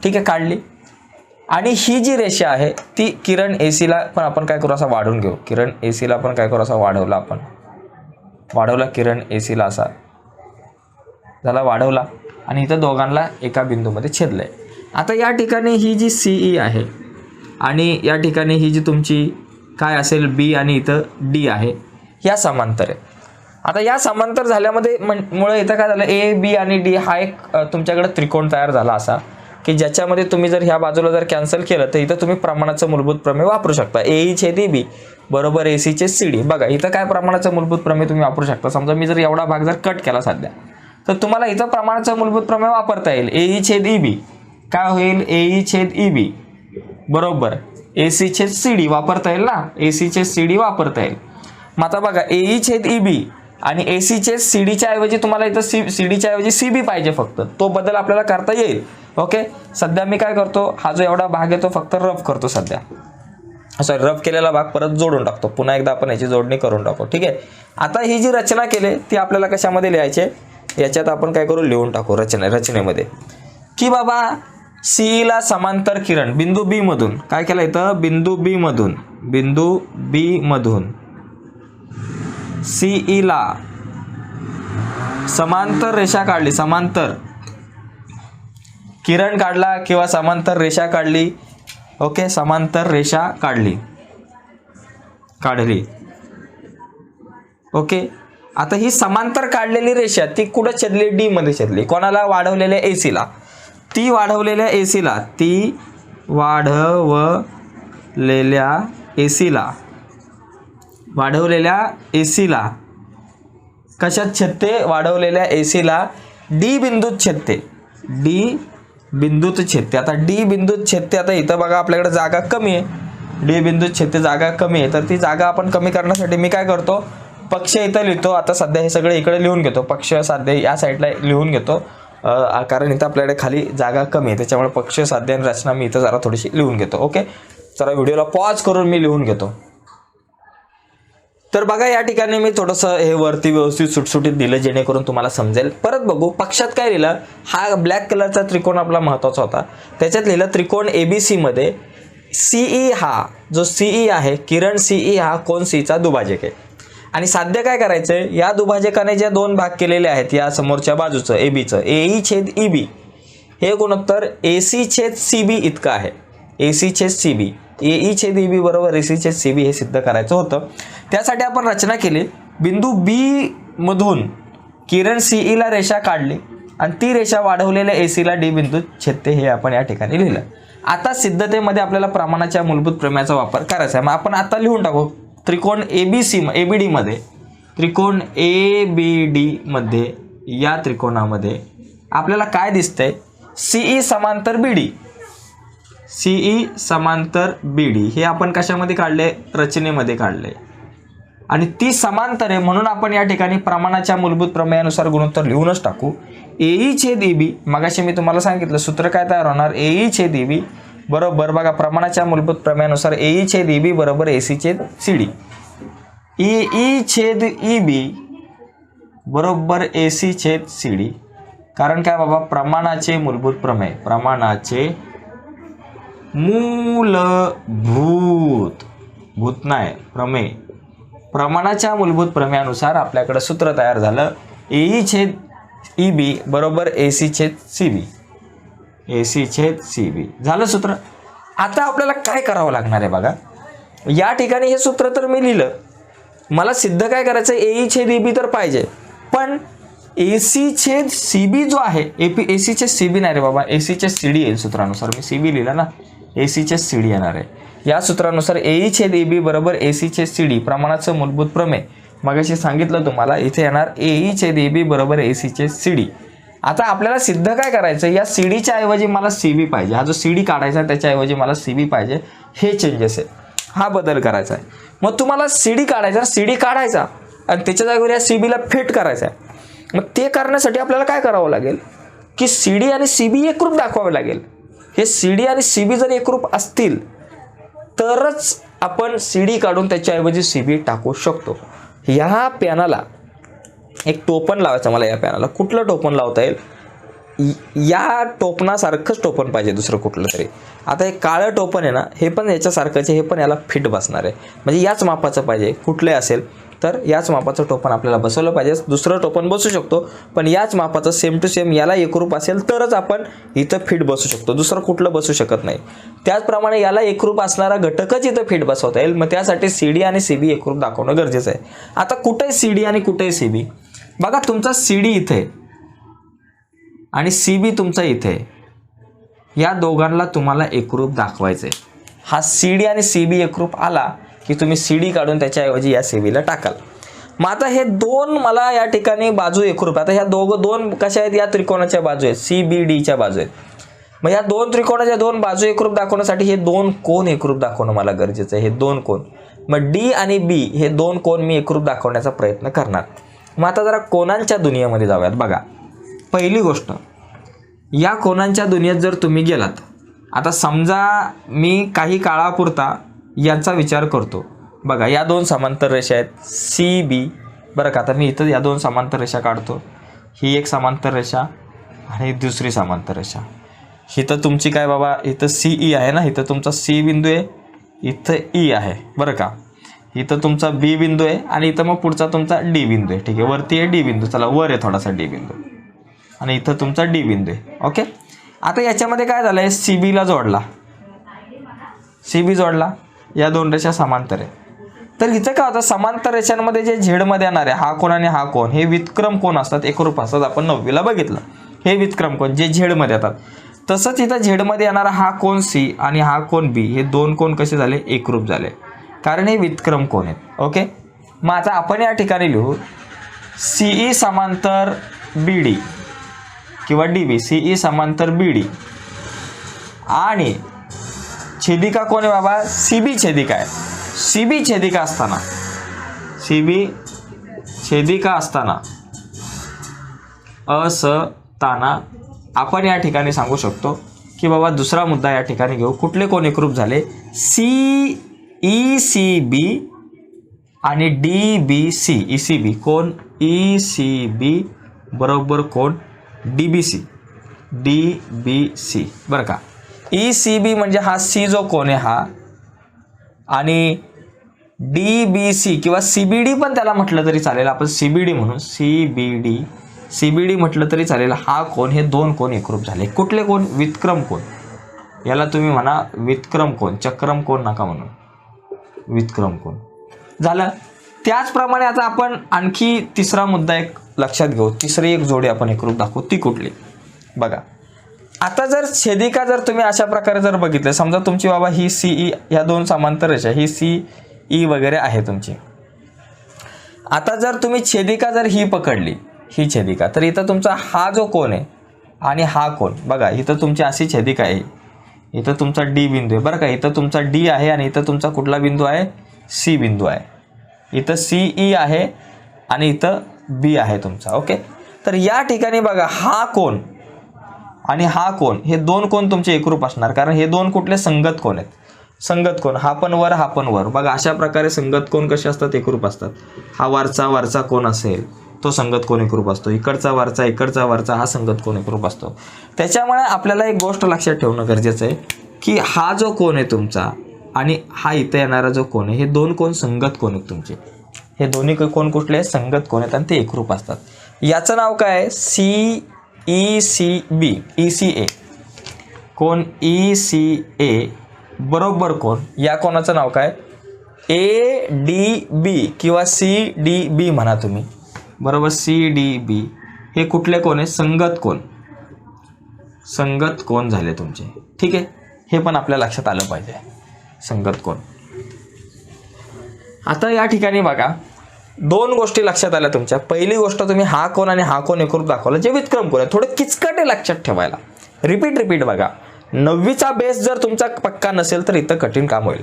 ठीक आहे, काढली. आणि ही जी रेषा आहे ती किरण एसीला पण आपण काय करू? असा वाढवून घेऊ. किरण एसीला पण काय करू? असा वाढवला. आपण वाढवला किरण एसीला, असा झाला वाढवला. आणि इथं दोघांना एका बिंदूमध्ये छेदलंय. आता या ठिकाणी ही जी सीई आहे आणि या ठिकाणी ही जी तुमची काय असेल बी आणि इथं डी आहे, या समांतर आहे. आता या समांतर झाल्यामध्ये मुळे इथं काय झालं? ए बी आणि डी हा एक तुमच्याकडे त्रिकोण तयार झाला असा की ज्याच्यामध्ये तुम्ही जर ह्या बाजूला जर कॅन्सल केलं तर इथं तुम्ही प्रमाणाचं मूलभूत प्रमेय वापरू शकता. ए छेद ए बी बरोबर ए सी छेद सी डी. बघा इथं काय प्रमाणाचं मूलभूत प्रमेय तुम्ही वापरू शकता. समजा मी जर एवढा भाग जर कट केला सध्या, तर तुम्हाला इथं प्रमाणाचं मूलभूत प्रमेय वापरता येईल. ए छेद ई बी काय होईल? ए छेद ई बी बरोबर ए सी छेद सी डी वापरता येईल ना. ए सी छेद सी डी वापरता येईल. मग आता बघा ए छेद ई बी आणि ए सी छेद सी डीच्या ऐवजी तुम्हाला इथं सी डीच्या ऐवजी सी बी पाहिजे. फक्त तो बदल आपल्याला करता येईल. ओके. सध्या मी काय करतो? हा जो एवढा भाग आहे तो फक्त रफ करतो सध्या. सॉरी, रफ केलेला भाग परत जोडून टाकतो. पुन्हा एकदा आपण याची जोडणी करून टाकू. ठीक आहे. आता ही जी रचना केली ती आपल्याला कशामध्ये लिहायचे? याच्यात आपण काय करू? लिहून टाकू रचनेमध्ये की बाबा सीईला समांतर किरण बिंदू बी मधून काय केलं? इथं बिंदू बी मधून सीईला समांतर रेषा काढली. समांतर किरण काढला किंवा समांतर रेषा काढली. ओके, समांतर रेषा काढली. ओके. आता ही समांतर काढलेली रेषा ती कुठं छेदली? डी मध्ये छेदली. कोणाला? वाढवलेल्या एसीला. ती वाढवलेल्या एसीला कशात छेदते? वाढवलेल्या एसीला डी बिंदूत छेदते. आता डी बिंदूत छेदते. आता इथं बघा आपल्याकडे जागा कमी आहे. डी बिंदूत छेदते, जागा कमी आहे. तर ती जागा आपण कमी करण्यासाठी मी काय करतो? पक्ष इथं लिहितो. आता सध्या हे सगळे इकडे लिहून घेतो. पक्ष साध्य या साईडला लिहून घेतो, कारण इथं आपल्याकडे खाली जागा कमी आहे. त्याच्यामुळे पक्ष साध्य आणि रचना मी इथं जरा थोडीशी लिहून घेतो. ओके. जरा व्हिडिओला पॉज करून मी लिहून घेतो. तर बघा या ठिकाणी मी थोडंसं हे वरती व्यवस्थित सुटसुटीत दिलं जेणेकरून तुम्हाला समजेल. परत बघू. पक्षात काय लिहिलं? हा ब्लॅक कलरचा त्रिकोण आपला महत्त्वाचा होता. त्याच्यात लिहिलं त्रिकोण एबीसी मध्ये सीई हा जो सीई आहे, किरण सीई हा कोन सीचा दुभाजक आहे. आणि साध्य काय करायचंय? या दुभाजकाने ज्या दोन भाग केलेले आहेत या समोरच्या बाजूचं एबीचं, एई छेद ई बी हे गुणोत्तर एसी छेद सी बी इतकं आहे. एसी छेद सी बी, एई छेद ई बी बरोबर एसी छेद सी बी हे सिद्ध करायचं होतं. त्यासाठी आपण रचना केली. बिंदू बी मधून किरण सीईला रेषा काढली आणि ती रेषा वाढवलेल्या एसीला डी बिंदूत छेदते हे आपण या ठिकाणी लिहिलं. आता सिद्धतेमध्ये आपल्याला प्रमाणाच्या मूलभूत प्रमेयाचा वापर करायचा आहे. मग आपण आता लिहून टाकू. त्रिकोण एबीडी मध्ये या त्रिकोणामध्ये आपल्याला काय दिसतंय? सीई समांतर बीडी हे आपण कशामध्ये काढले? रचनेमध्ये काढले. आणि ती समांतर आहे म्हणून आपण या ठिकाणी प्रमाणाच्या मूलभूत प्रमेयानुसार गुणोत्तर लिहूनच टाकू. एई छेद ईबी, मगाशी मी तुम्हाला सांगितलं सूत्र काय तयार होणार? एई छेद ईबी बरोबर बघा प्रमाणाच्या मूलभूत प्रमेयानुसार एई छेद ईबी बरोबर एसी छेद सीडी. ई छेद ईबी बरोबर एसी छेद सीडी. कारण काय बाबा? प्रमाणाचे मूलभूत प्रमेय, प्रमाणाचे मूलभूत नाही प्रमेय, प्रमाणाच्या मूलभूत प्रमेयानुसार आपल्याकडे सूत्र तयार झालं. एई छेद ईबी बरोबर एसी छेद सीबी, एसी छेद सीबी झालं सूत्र. आता आपल्याला काय करावं लागणार आहे बघा, या ठिकाणी हे सूत्र तर मी लिहिलं, मला सिद्ध काय करायचं, ए छेद ए बी तर पाहिजे, पण AC छेद CB जो आहे, AC छेद CB नाही रे बाबा, AC छेद CD येईल सूत्रानुसार, मी CB लिहिलं ना, AC छेद CD येणार आहे. या सूत्रानुसार AE छेद AB बरोबर AC छेद CD, प्रमाणाचं मूलभूत प्रमेय मगाशी सांगितलं तुम्हाला, इथे येणार AE छेद AB बरोबर AC छेद CD. आता आपल्याला सिद्ध काय करायचं, या CDच्या ऐवजी मला CB पाहिजे, हा जो CD काढायचा त्याच्या ऐवजी मला CB पाहिजे, हे चेंजेस आहे, हा बदल करायचा आहे. मग तुम्हाला CD काढायचा, CD काढायचा आणि त्याच्या जागेवर या CBला फिट करायचा आहे. मग ते करण्यासाठी आपल्याला काय करावं लागेल की CD आणि CB एकरूप दाखवावे लागेल. हे CD आणि CB जर एकरूप असतील तरच आपण CD काढून त्याच्याऐवजी CB टाकू शकतो. ह्या पॅनाला एक टोपण लावायचं मला, या पॅनाला कुठलं टोपण लावता येईल, या टोपणासारखंच टोपण पाहिजे दुसरं कुठलं तरी. आता हे काळं टोपण आहे ना, हे पण याच्यासारखंच आहे, हे पण याला फिट बसणार आहे, म्हणजे याच मापाचं पाहिजे. कुठले असेल तर याच मापाचं टोपण आपल्याला बसवलं पाहिजे. दुसरं टोपण बसू शकतो पण याच मापाचं सेम टू सेम याला एकरूप असेल तरच आपण इथं फिट बसू शकतो, दुसरं कुठलं बसू शकत नाही. त्याचप्रमाणे याला एकरूप असणारा घटकच इथं फिट बसवता येईल. मग त्यासाठी CD आणि CB एकरूप दाखवणं गरजेचं आहे. आता कुठे CD आणि कुठे CB, बघा तुमचा CD इथे आणि CB तुमचा इथे, या दोघांना तुम्हाला एकरूप दाखवायचं आहे. हा CD आणि CB एकरूप आला की तुम्ही CD काढून त्याच्याऐवजी या CBला टाकाल. मग आता हे दोन मला या ठिकाणी बाजू एकरूप, आता ह्या दोन कशा आहेत, या त्रिकोणाच्या बाजू आहेत, CBDच्या बाजू आहेत. मग या दोन त्रिकोणाच्या दोन बाजू एकरूप दाखवण्यासाठी हे दोन कोन एकरूप दाखवणं मला गरजेचं आहे. हे दोन कोन, मग D आणि B हे दोन कोन मी एकरूप दाखवण्याचा प्रयत्न करणार. मग आता जरा कोनांच्या दुनियेमध्ये जाऊयात. बघा पहिली गोष्ट, या कोनांच्या दुनियेत जर तुम्ही गेलात, आता समजा मी काही काळापुरता यांचा विचार करतो. बघा या दोन समांतर रेषा आहेत CB, बरं का. आता मी इथं या दोन समांतर रेषा काढतो, ही एक समांतर रेषा आणि दुसरी समांतर रेषा. इथं तुमची काय बाबा, इथं CE आहे ना, इथं तुमचा C बिंदू आहे, इथं E आहे, बरं का. इथं तुमचा B बिंदू आहे आणि इथं मग पुढचा तुमचा D बिंदू आहे. ठीक आहे, वरती आहे D बिंदू, चला वर आहे थोडासा D बिंदू आणि इथं तुमचा D बिंदू आहे. ओके, आता याच्यामध्ये काय झालं आहे, CBला जोडला, CB जोडला, या दोन रेषा समांतर आहे. तर इथं काय होतं, समांतर रेषांमध्ये जे झेडमध्ये येणार आहे हा कोण आणि हा कोण, हे व्युत्क्रम कोण असतात, एकरूप असतात. आपण 9वीला बघितलं, हे व्युत्क्रम कोण जे झेडमध्ये येतात. तसंच इथं झेडमध्ये येणारा हा कोण C आणि हा कोण B, हे दोन कोण कसे झाले, एकरूप झाले, कारण हे व्युत्क्रम कोण आहेत. ओके, मग आता आपण या ठिकाणी लिहू CE समांतर BD किंवा DB, CE समांतर BD आणि छेदिका कोण आहे बाबा, CB छेदिका आहे. CB छेदिका असताना, CB छेदिका असताना असताना आपण या ठिकाणी सांगू शकतो की बाबा दुसरा मुद्दा या ठिकाणी घेऊ. कुठले कोण एकरूप झाले, ECB आणि DBC. ECB कोण, ECB बरोबर कोण DBC, DBC, बरं का. ECB म्हणजे हा C जो कोण आहे हा, आणि DBC किंवा CBD पण त्याला म्हटलं तरी चालेल, आपण CBD म्हणून, CBD म्हटलं तरी चालेल. हा कोण, हे दोन कोण एकरूप झाले. कुठले कोण, व्युत्क्रम कोण, याला तुम्ही म्हणा व्युत्क्रम कोण, चक्रम कोण नका म्हणून, व्युत्क्रम कोण झालं. त्याचप्रमाणे आता आपण आणखी तिसरा मुद्दा एक लक्षात घेऊ, तिसरी एक जोडी आपण एकरूप दाखवू. ती कुठली, बघा. आता जर छेदिका जर तुम्ही अशा प्रकारे जर बघितलं, समजा तुमची बाबा ही CE, ह्या दोन समांतर रेषा, ही CE वगैरे आहे तुमची. आता जर तुम्ही छेदिका जर ही पकडली, ही छेदिका, तर इथं तुमचा हा जो कोण आहे आणि हा कोण, बघा इथं तुमची अशी छेदिका आहे, इथं तुमचा D बिंदू आहे, बरं का. इथं तुमचा D आहे आणि इथं तुमचा कुठला बिंदू आहे, C बिंदू आहे. इथं CE आहे आणि इथं B आहे तुमचा. ओके, तर या ठिकाणी बघा हा कोण आणि हा कोण, हे दोन कोण तुमचे एकरूप असणार, कारण हे दोन कुठले, संगत कोण आहेत. संगत कोण, हा पण वर हा पण वर. बघा अशा प्रकारे संगत कोण कसे असतात, एकरूप असतात. हा वरचा कोण असेल तो संगत कोण एकरूप असतो, इकडचा वरचा हा संगत कोण एकरूप असतो. त्याच्यामुळे आपल्याला एक गोष्ट लक्षात ठेवणं गरजेचं आहे की हा जो कोण आहे तुमचा आणि हा इथे येणारा जो कोण आहे, हे दोन कोण संगत कोण आहेत तुमचे. हे दोन्ही कोण कुठले, संगत कोण आहेत आणि ते एकरूप असतात. याचं नाव काय आहे, ECA कोण, ECA बरोबर कोण, या कोणाचं नाव काय, ADB किंवा CDB म्हणा तुम्ही, बरोबर. CDB हे कुठले कोण आहे, संगत कोण, संगत कोण झाले तुमचे. ठीक आहे, हे पण आपल्या लक्षात आलं पाहिजे, संगत कोण. आता या ठिकाणी बघा दोन गोष्टी लक्षात आल्या तुमच्या. पहिली गोष्ट, तुम्ही हा कोण आणि हा कोण एकरूप दाखवलं, जे व्युत्क्रम कोण आहे थोडं किचकट आहे लक्षात ठेवायला. रिपीट बघा. 9वीचा बेस जर तुमचा पक्का नसेल तर इथं कठीण काम होईल.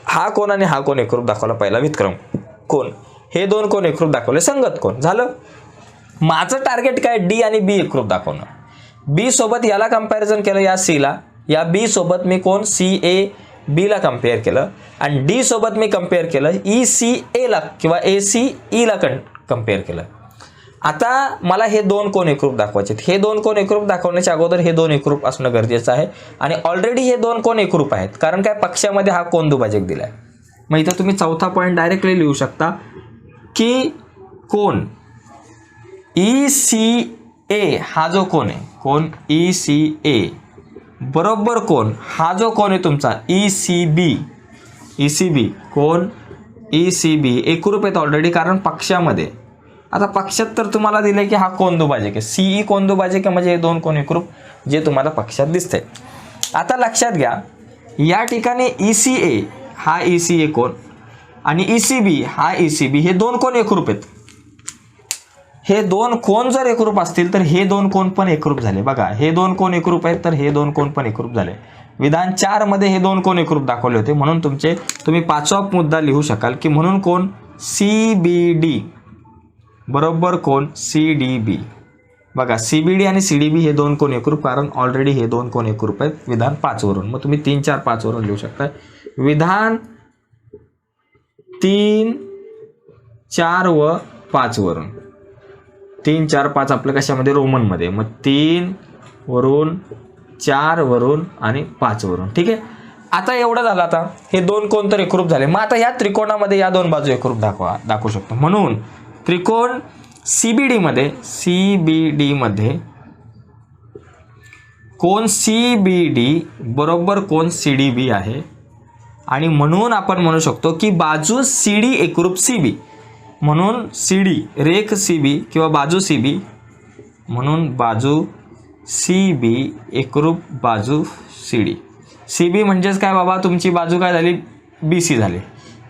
हा कोण आणि हा कोण एकरूप दाखवला, पहिला व्युत्क्रम कोण, हे दोन कोण एकरूप दाखवले, संगत कोण झालं. माझं टार्गेट काय, डी आणि बी एकरूप दाखवणं. बी सोबत याला कंपॅरिझन केलं, या सी ला, या बी सोबत मी कोण, CAB ला कम्पेअर केलं, आणि डी सोबत मी कम्पेअर केलं ECA ला किंवा ACE ला कम्पेअर केलं. आता मला हे दोन कोण एकरूप दाखवायचे. हे दोन कोण एकरूप दाखवण्याच्या अगोदर हे दोन एकरूप असणं गरजेचं आहे, आणि ऑलरेडी हे दोन कोण एकरूप आहेत, कारण काय, पक्षामध्ये हा कोण दुभाजक दिलाय. मग इथं तुम्ही चौथा पॉईंट डायरेक्टली लिहू शकता की कोण ECA हा जो कोण आहे, कोण ECA बरोबर कोण हा जो कोण आहे तुमचा ECB कोण ECB एकरूप आहेत ऑलरेडी, कारण पक्षामध्ये. आता पक्षात तर तुम्हाला दिले की हा कोण दुभाजक आहे, CE कोण दुभाजक आहे, म्हणजे हे दोन कोण एकरूप जे तुम्हाला पक्षात दिसतंय. आता लक्षात घ्या, या ठिकाणी ECA हा ECA कोण आणि ECB हा ECB हे दोन कोण एकरूप आहेत. हे दोन कोण जर एकरूप असतील तर हे दोन कोण पण एकरूप झाले. बघा, हे दोन कोण एकरूप आहेत तर हे दोन कोण पण एकरूप झाले. विधान 4 मध्ये हे दोन कोण एकरूप दाखवले होते, म्हणून तुम्ही पाचवा मुद्दा लिहू शकाल की म्हणून कोण CBD बरोबर कोण CDB. बघा, CBD आणि CDB हे दोन कोण एकरूप, कारण ऑलरेडी हे दोन कोण एकरूप आहेत विधान 5 वरून. मग तुम्ही 3, 4, 5 वरून लिहू शकता. विधान 3, 4 व 5 वरून. 3, 4, 5 आपलं कशामध्ये, रोमन मध्ये. मग 3 वरून, 4 वरून आणि 5 वरून. ठीक आहे, आता एवढं झालं. आता हे दोन कोण तर एकरूप झाले. मग आता या त्रिकोणामध्ये या दोन बाजू एकरूप दाखवू शकतो. म्हणून त्रिकोण CBD मध्ये कोण CBD बरोबर कोण CDB आहे, आणि म्हणून आपण म्हणू शकतो की बाजू CD एकरूप CB, म्हणून CD रेख CB किंवा बाजू CB, म्हणून बाजू CB एकरूप बाजू CD. CB म्हणजेच काय बाबा, तुमची बाजू काय झाली, BC झाली.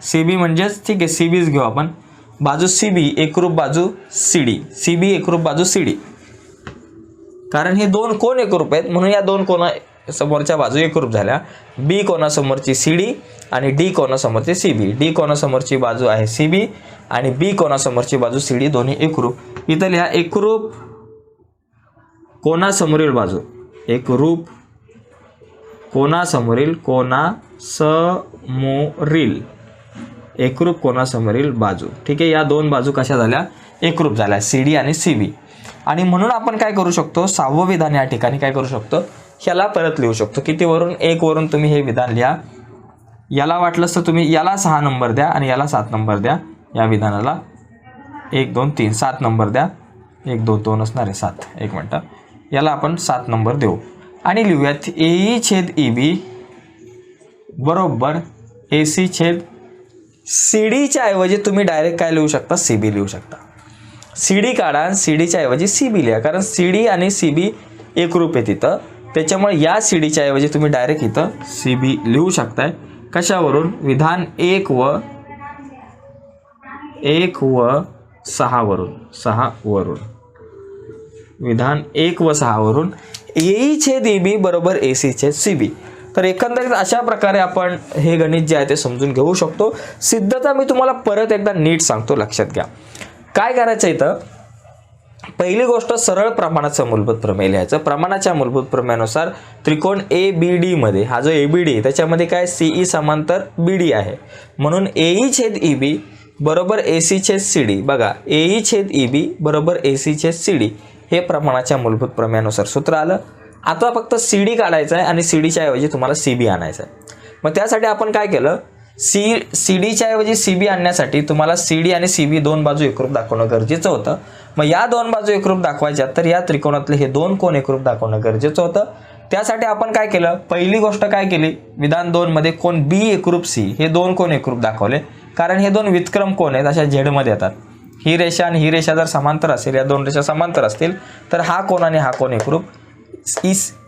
CB म्हणजेच, ठीक आहे, CBच घेऊ आपण, बाजू CB एकरूप बाजू CD, CB एकरूप बाजू CD, कारण हे दोन कोण एकरूप आहेत म्हणून या दोन कोणा समोरच्या बाजू एकरूप झाल्या. B कोणासमोरची CD आणि D कोणासमोरची CB. D कोणासमोरची बाजू आहे CB आणि B कोणासमोरची बाजू CD, दोन्ही एकरूप. इथं लिहा एकरूप कोणासमोरील बाजू, एकरूप कोणासमोरील एकरूप कोणासमोरील बाजू. ठीक आहे, या दोन बाजू कशा झाल्या, एकरूप झाल्या, CD आणि CB. आणि म्हणून आपण काय करू शकतो, 6वं विधान या ठिकाणी काय करू शकतो, ह्याला परत लिहू शकतो. किती वरून, 1 वरून तुम्ही हे विधान लिहा. याला वाटलंच तर तुम्ही याला 6 नंबर द्या आणि याला 7 नंबर द्या. या विधानाला 1, 2, 3 7 नंबर द्या. 1, 2, 2 असणार आहे 7. एक मिनटं, याला आपण 7 नंबर देऊ आणि लिहूयात AE/EB बरोबर AC/CD ऐवजी तुम्ही डायरेक्ट काय लिहू शकता, CB लिहू शकता. CD काढा आणि CDच्या ऐवजी CB लिहा, कारण CD आणि CB एकरूप आहे तिथं, त्याच्यामुळे या CDच्या ऐवजी तुम्ही डायरेक्ट इथं CB लिहू शकताय. कशावरून, विधान 1 व 6 वरून. विधान 1 व 6 वरून AE/EB बरोबर AC/CB. तर एकंदरीत अशा प्रकारे आपण हे गणित जे आहे ते समजून घेऊ शकतो. सिद्धता मी तुम्हाला परत एकदा नीट सांगतो, लक्षात घ्या. काय करायचं इथं, पहिली गोष्ट सरळ प्रमाणाचं मूलभूत प्रमेय लिहायचं. प्रमाणाच्या मूलभूत प्रमेयानुसार त्रिकोण ABD मध्ये हा जो ABD आहे त्याच्यामध्ये काय CE समांतर BD आहे, म्हणून AE/EB बरोबर AC/CD. बघा, AE/EB बरोबर AC/CD हे प्रमाणाच्या मूलभूत प्रमेयानुसार सूत्र आलं. आता फक्त CD काढायचं आहे आणि CDच्या ऐवजी तुम्हाला CB आणायचं आहे. मग त्यासाठी आपण काय केलं, CDच्या ऐवजी CB आणण्यासाठी तुम्हाला CD आणि CB दोन बाजू एकरूप दाखवणं गरजेचं होतं. मग या दोन बाजू एकरूप दाखवायच्या तर या त्रिकोणातले हे दोन कोण एकरूप दाखवणं गरजेचं होतं. त्यासाठी आपण काय केलं, पहिली गोष्ट काय केली, विधान 2 मध्ये कोण बी एकरूप सी हे दोन कोण एकरूप दाखवले, कारण हे दोन व्युत्क्रम कोण आहेत अशा झेड मध्ये येतात. ही रेषा आणि ही रेषा जर समांतर असेल, या दोन रेषा समांतर असतील तर हा कोण आणि हा कोण एकरूप.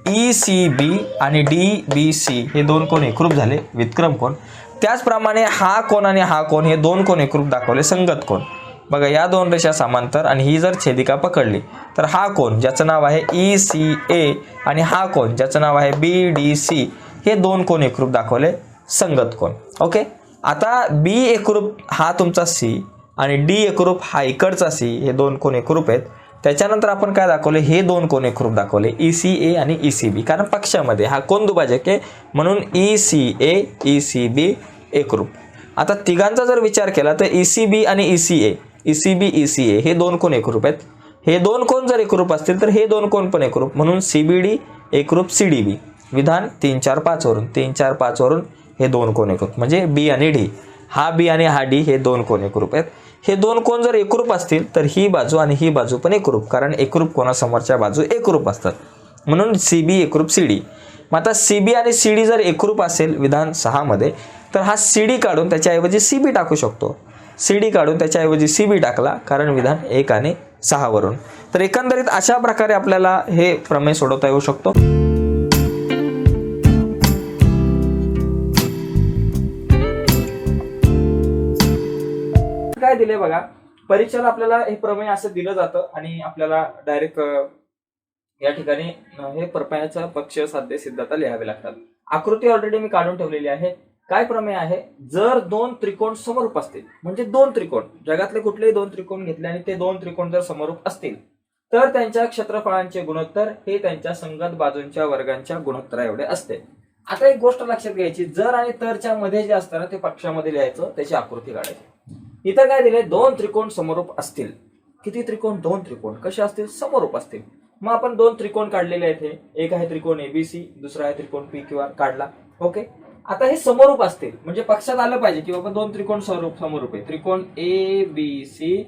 ई सी बी आणि डी बी सी हे दोन कोण एकरूप झाले, व्युत्क्रम कोण. त्याचप्रमाणे हा कोण आणि हा कोण हे दोन कोण एकरूप दाखवले, संगत कोण. बघा या दोन रेषा समांतर आणि ही जर छेदिका पकडली तर हा कोण ज्याचं नाव आहे ई सी ए आणि हा कोण ज्याचं नाव आहे बी डी सी हे दोन कोण एकरूप दाखवले, संगत कोण. ओके, आता बी एकरूप हा तुमचा सी आणि डी एकरूप हा इकडचा सी हे दोन कोण एकरूप आहेत. त्याच्यानंतर आपण काय दाखवले, हे दोन कोण एकरूप दाखवले, ई सी ए आणि ई सी बी, कारण पक्षामध्ये हा कोण दुभाजक आहे म्हणून E C A E C बी एकरूप. आता तिघांचा जर विचार केला तर ई सी बी आणि E C A, E C B E C A हे दोन कोण एकरूप आहेत. हे दोन कोण जर एकरूप असतील तर हे दोन कोण पण एकरूप, म्हणून सी बी डी एकरूप सी डी बी. विधान 3, 4, 5 वरून 3, 4, 5 वरून हे दोन कोण एकरूप, म्हणजे बी आणि डी, हा बी आणि हा डी हे दोन कोण एकरूप आहेत. हे दोन कोण जर एकरूप असतील तर ही बाजू आणि ही बाजू पण एकरूप, कारण एकरूप कोणासमोरच्या बाजू एकरूप असतात, म्हणून सी बी एकरूप सी डी. मग आता सी बी आणि सी डी जर एकरूप असेल विधान 6 मध्ये तर हा सी डी काढून त्याच्याऐवजी सी बी टाकू शकतो. सी डी काढून त्याच्याऐवजी सी बी टाकला, कारण विधान 1 आणि 6 वरून. तर एकंदरीत अशा प्रकारे आपल्याला हे प्रमेय सोडवता येऊ शकतो. काय दिले बघा, परीक्षेला आपल्याला हे प्रमेय असं दिलं जातं आणि आपल्याला डायरेक्ट या ठिकाणी हे प्रमेयाचा पक्ष साध्य सिद्धता लिहावे लागतात. आकृती ऑलरेडी मी काढून ठेवलेली आहे. काय प्रमेय आहे, जर दोन त्रिकोण समरूप असतील, म्हणजे दोन त्रिकोण जगातले कुठलेही दोन त्रिकोण घेतले आणि ते दोन त्रिकोण जर समरूप असतील तर त्यांच्या क्षेत्रफळांचे गुणोत्तर हे त्यांच्या संगत बाजूंच्या वर्गांच्या गुणोत्तरा एवढे असते. आता एक गोष्ट लक्षात घ्यायची, जर आणि तरच्या मध्ये जे असतं ना ते पक्षामध्ये लिहायचं, त्याची आकृती काढायची. इथं काय दिले, दोन त्रिकोण समरूप असतील. किती त्रिकोण, दोन त्रिकोण कसे असतील, समरूप असतील. मग आपण दोन त्रिकोण काढलेले आहेत. एक आहे त्रिकोण एबीसी, दुसरा आहे त्रिकोण पी क्यू आर काढला. ओके, आता हे समरूप असतील म्हणजे पक्षात आलं पाहिजे की बाबा दोन त्रिकोण समरूप आहे. त्रिकोण ए बी सी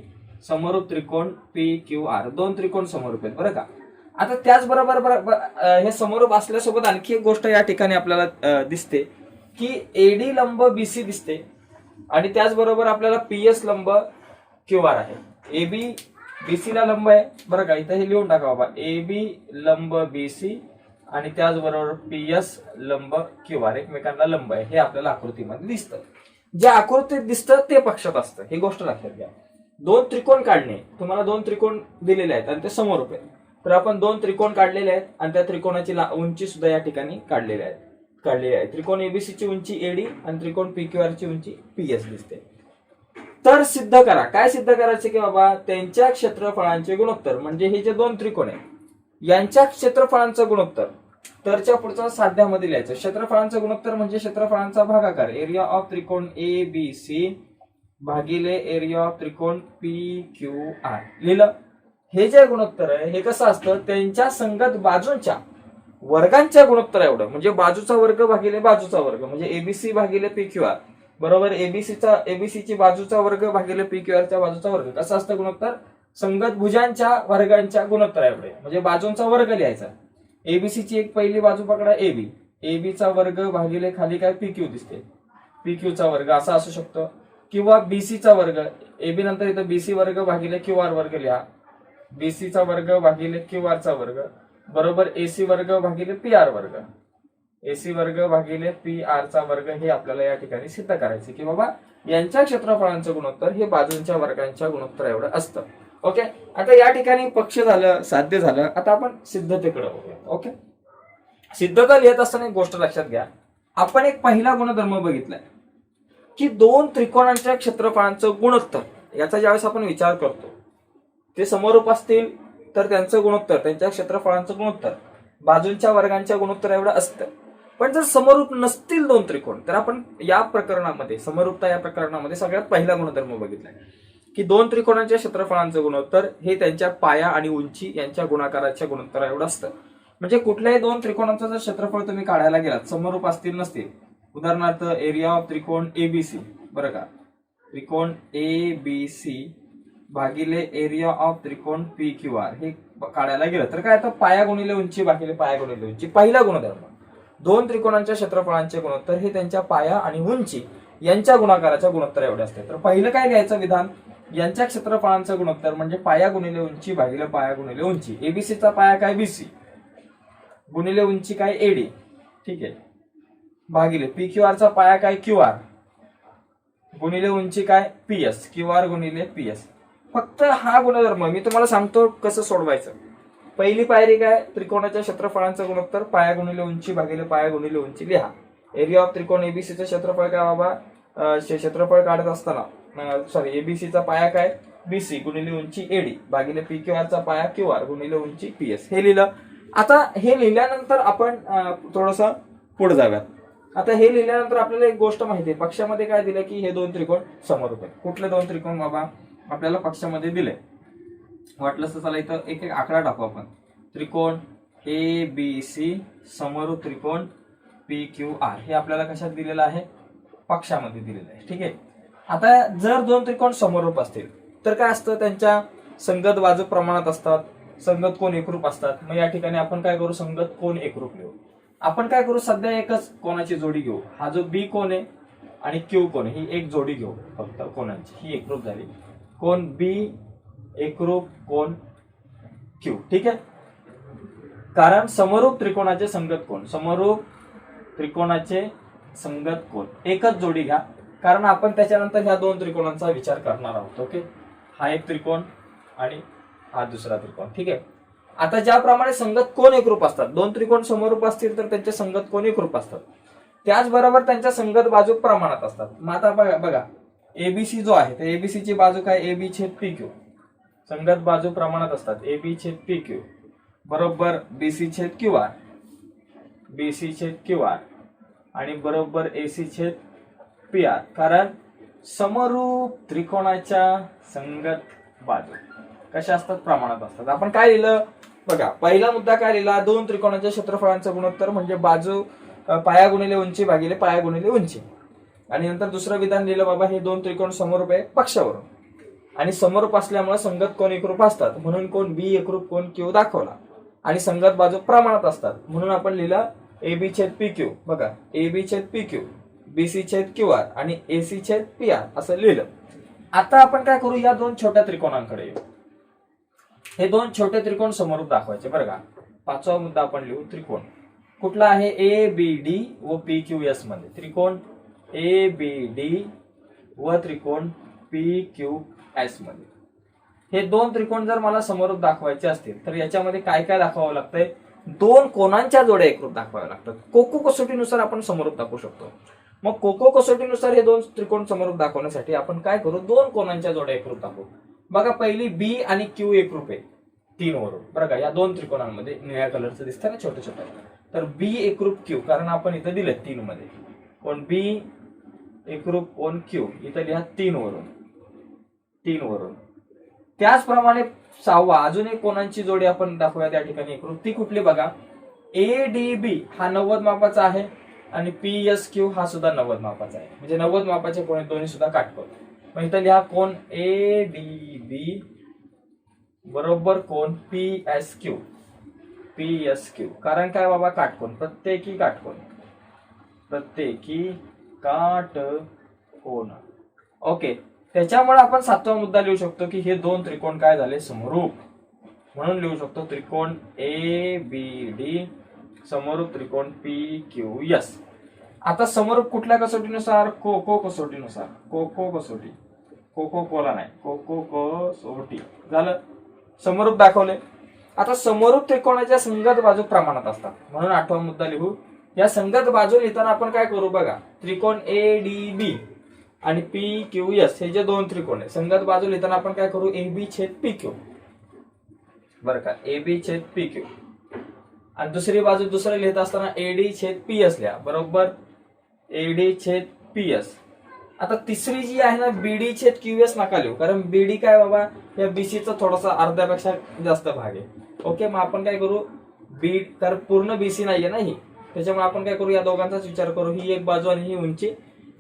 समरूप त्रिकोण पी क्यू आर, दोन त्रिकोण समरूप आहेत बरं का. आता त्याचबरोबर हे समरूप असल्यासोबत आणखी एक गोष्ट या ठिकाणी आपल्याला दिसते की एडी लंब बीसी दिसते आणि त्याचबरोबर आपल्याला पीएस लंब क्यू आर आहे. एबी बीसी ला लंब आहे बरं का, इथं हे लिहून टाका बाबा, एबी लंब बीसी आणि त्याचबरोबर पीएस लंब क्यू आर एकमेकांना लंब आहे, हे आपल्याला आकृतीमध्ये दिसतं. जे आकृतीत दिसतं ते पक्षात असतं, ही गोष्ट लक्षात घ्या. दोन त्रिकोण काढणे, तुम्हाला दोन त्रिकोण दिलेले आहेत आणि ते समरूप आहेत, तर आपण दोन त्रिकोण काढलेले आहेत आणि त्या त्रिकोणाची उंची सुद्धा या ठिकाणी काढलेली आहे. त्रिकोण एबीसी ची उंची एडी आणि त्रिकोण पी क्यू आर ची उंची पीएस दिसते. तर सिद्ध करा, काय सिद्ध करायचे की बाबा त्यांच्या क्षेत्रफळांचे गुणोत्तर, म्हणजे हे जे दोन त्रिकोण आहे यांच्या क्षेत्रफळांचं गुणोत्तर, तरच्या पुढचा साध्यामध्ये लिहायचं. क्षेत्रफळांचं गुणोत्तर म्हणजे क्षेत्रफळांचा भागाकार, एरिया ऑफ त्रिकोण ए बी सी भागिले एरिया ऑफ त्रिकोण पी क्यू आर लिहिलं. हे जे गुणोत्तर आहे हे कसं असतं, त्यांच्या संगत बाजूंच्या वर्गांच्या गुणोत्तर एवढं, म्हणजे बाजूचा वर्ग भागिले बाजूचा वर्ग, म्हणजे एबीसी भागिले पी क्यू आर बरोबर एबीसीची बाजूचा वर्ग भागिले पी क्यू आरच्या बाजूचा वर्ग. कसं असतं गुणोत्तर, संगत भुजांच्या वर्गांच्या गुणोत्तर एवढे, म्हणजे बाजूंचा वर्ग लिहायचा. एबीसीची एक पहिली बाजू पकडा एबी, एबीचा वर्ग भागिले खाली काय पी क्यू दिसते, पी क्यूचा वर्ग असा असू शकतो, किंवा बीसीचा वर्ग, एबी नंतर इथं बीसी वर्ग भागिले क्यू आर वर्ग लिहा, बीसीचा वर्ग भागिले क्यू आरचा वर्ग बरोबर एसी वर्ग भागिले पी आर वर्ग, एसी वर्ग भागिले पी आर चा वर्ग. हे आपल्याला या ठिकाणी सिद्ध करायचे की बाबा यांच्या क्षेत्रफळांचं गुणोत्तर हे बाजूंच्या वर्गांच्या गुणोत्तर एवढं असतं. ओके, आता या ठिकाणी पक्ष झालं, साध्य झालं. आता आपण सिद्धतेकडे बघूया. ओके, सिद्धता लिहित असताना एक गोष्ट लक्षात घ्या, आपण एक पहिला गुणधर्म बघितलाय की दोन त्रिकोणांच्या क्षेत्रफळांचं गुणोत्तर याचा ज्यावेळेस आपण विचार करतो, ते समरूप असतील तर त्यांचं गुणोत्तर, त्यांच्या क्षेत्रफळांचं गुणोत्तर बाजूंच्या वर्गांच्या गुणोत्तर एवढं असतं. पण जर समरूप नसतील दोन त्रिकोण तर आपण या प्रकरणामध्ये, समरूपता या प्रकरणामध्ये सगळ्यात पहिला गुणधर्म बघितलाय की दोन त्रिकोणांच्या क्षेत्रफळांचं गुणोत्तर हे त्यांच्या पाया आणि उंची यांच्या गुणाकाराच्या गुणोत्तर एवढं असतं. म्हणजे कुठल्याही दोन त्रिकोणांचं जर क्षेत्रफळ तुम्ही काढायला गेलात, समरूप असतील नसतील, उदाहरणार्थ एरिया ऑफ त्रिकोण एबीसी बरं का, त्रिकोण ए बी सी भागिले एरिया ऑफ त्रिकोण पी क्यू आर, हे काढायला गेलं तर काय, आता पाया गुणिले उंची भागिले पाया गुणिले उंची. पहिला गुणधर्म, दोन त्रिकोणांच्या क्षेत्रफळांचे गुणोत्तर हे त्यांच्या पाया आणि उंची यांच्या गुणाकाराच्या गुणोत्तर एवढे असते. तर पहिलं काय लिहायचं विधान, यांच्या क्षेत्रफळांचं गुणोत्तर म्हणजे पाया गुणिले उंची भागिले पाया गुणिले उंची. एबीसीचा पाया काय बीसी गुणिले उंची काय एडी, ठीक आहे, भागिले पी क्यू आरचा पाया काय क्यू आर गुणिले उंची काय पीएस, क्यू आर गुणिले पीएस. फक्त हा गुणधर्म मी तुम्हाला सांगतो कसं सोडवायचं. पहिली पायरी काय, त्रिकोणाच्या क्षेत्रफळांचं गुणोत्तर पाया गुणिले उंची भागिले पाया गुणिले उंची लिहा. एरिया ऑफ त्रिकोण एबीसीचं क्षेत्रफळ काय बाबा, क्षेत्रफळ काढत असताना सॉरी एबीसीचा पाया काय बीसी गुणिले उंची एडी भागिले पी क्यू आरचा पाया क्यू आर गुणिले उंची पीएस. हे लिहिलं. आता हे लिहिल्यानंतर आपण थोडस पुढे जाऊयात. आता हे लिहिल्यानंतर आपल्याला एक गोष्ट माहिती आहे, पक्षामध्ये काय दिलं की हे दोन त्रिकोण समरूप आहेत. कुठले दोन त्रिकोण बाबा आपल्याला पक्षामध्ये दिले. वाटलं तर चला इथं एक एक आकडा टाकू आपण. त्रिकोण ए बी सी समरूप त्रिकोण पी क्यू आर हे आपल्याला कशात दिलेलं आहे, पक्षामध्ये दिलेलं आहे. ठीक आहे. आता जर दोन त्रिकोण समरूप असतील तर काय असतं, त्यांच्या संगत बाजू प्रमाणात असतात, संगत कोण एकरूप असतात. मग या ठिकाणी आपण काय करू, संगत कोण एकरूप लिहू. आपण काय करू, सध्या एकच कोणाची जोडी घेऊ. हा जो बी कोण आहे आणि क्यू कोण आहे ही एक जोडी घेऊ फक्त कोणाची, ही एकरूप झाली. कोण बी एकरूप कोण क्यू. ठीक आहे. कारण समरूप त्रिकोणाचे संगत कोण, समरूप त्रिकोणाचे संगत कोण एकच जोडी घ्या, कारण आपण त्याच्यानंतर ह्या दोन त्रिकोणांचा विचार करणार आहोत. ओके, हा एक त्रिकोण आणि हा दुसरा त्रिकोण. ठीक आहे. आता ज्याप्रमाणे संगत कोण एकरूप असतात, दोन त्रिकोण समरूप असतील तर त्यांचे संगत कोण एकरूप असतात, त्याचबरोबर त्यांच्या संगत बाजू प्रमाणात असतात. मग आता बघा एबीसी जो आहे तर एबीसी ची बाजू काय एबी छेद पी क्यू, संगत बाजू प्रमाणात असतात. एबी छेद पी क्यू बरोबर बीसी छेद क्यू आर, बीसी छेद क्यू आर आणि बरोबर एसी छेद पी आर. कारण समरूप त्रिकोणाच्या संगत बाजू कशा असतात, प्रमाणात असतात. आपण काय लिहिलं बघा, पहिला मुद्दा काय लिहिला, दोन त्रिकोणाच्या क्षेत्रफळांचं गुणोत्तर म्हणजे बाजू पाया गुणिले उंची भागिले पाया गुणिले उंची. आणि नंतर दुसरं विधान लिहिलं बाबा हे दोन त्रिकोण समरूप आहे पक्षावरून, आणि समरूप असल्यामुळे संगत कोण एकरूप असतात म्हणून कोण बी एकरूप कोण क्यू दाखवला, आणि संगत बाजू प्रमाणात असतात म्हणून आपण लिहिलं एबी छेद पी क्यू. बघा एबी छेद पी क्यू, बीसी छेद क्यू आर आणि एसी छेद पी आर असं लिहिलं. आता आपण काय करू, या दोन छोट्या त्रिकोणांकडे येऊ. हे दोन छोटे त्रिकोण समरूप दाखवायचे बरं का. पाचवा मुद्दा आपण लिहू, त्रिकोण कुठला आहे, ए बी डी व पी क्यू एस मध्ये. त्रिकोण ए बी डी व त्रिकोण पी क्यू एस मध्ये. हे दोन त्रिकोण जर मला समरूप दाखवायचे असतील तर याच्यामध्ये काय काय दाखवावं लागतंय, दोन कोणांच्या जोड्या एकरूप दाखवाव्या लागतात. कोको कसोटीनुसार आपण समरूप दाखवू शकतो. मग कोको कसोटीनुसार हे दोन त्रिकोण समरूप दाखवण्यासाठी आपण काय करू, दोन कोणांच्या जोड्या एकरूप दाखवू. बघा पहिली बी आणि क्यू एकरूप आहे 3 वरून. बरं का, या दोन त्रिकोणांमध्ये निळ्या कलरचं दिसतं ना छोटे छोटे, तर बी एकरूप क्यू कारण आपण इथं दिले 3 मध्ये. कोण बी एकरूप कोण क्यू इथं लिहा 3 वरून. त्याचप्रमाणे सहावा अजून एक कोणांची जोडी आपण दाखवूया त्या ठिकाणी एकरूप. ती कुठली बघा, ए डी बी हा 90 मापाचा आहे आणि पी एस क्यू हा सुद्धा 90 मापाचा आहे. म्हणजे 90 मापाचे कोण दोन्ही सुद्धा काटकोन. मग इथं लिहा कोण ए डी बी बरोबर कोण पी एस क्यू. कारण काय बाबा, काटकोन प्रत्येकी काटकोन. ओके, त्याच्यामुळे आपण सातवा मुद्दा लिहू शकतो की हे दोन त्रिकोण काय झाले, समरूप. म्हणून लिहू शकतो त्रिकोण ए बी डी समरूप त्रिकोण पी क्यू एस. आता समरूप कुठल्या कसोटीनुसार, कोको कसोटीनुसार. कोको कोला नाही, कोको कसोटी झालं, समरूप दाखवले. आता समरूप त्रिकोणाच्या संगत बाजू प्रमाणात असतात म्हणून आठवा मुद्दा लिहू. या संगत बाजू लिहिताना आपण काय करू बघा, त्रिकोण ए डी बी आणि पी क्यू एस हे जे दोन त्रिकोण आहे, संगत बाजू लिहिताना आपण काय करू, ए बी छेद पी क्यू. बरं का, ए बी छेद पी क्यू. आणि दुसरी बाजू दुसरं लिहित असताना एडी छेद पी एस लिहा बरोबर, एडी छेद पी एस. आता तिसरी जी आहे ना बीडी छेद क्यू एस नका लिहू, कारण बीडी काय बाबा या बीसीचा थोडासा अर्ध्यापेक्षा जास्त भाग आहे. ओके, मग आपण काय करू, बी तर पूर्ण बीसी नाहीये ना ही, त्याच्यामुळे आपण काय करू, या दोघांचाच विचार करू. ही एक बाजू आणि ही उंची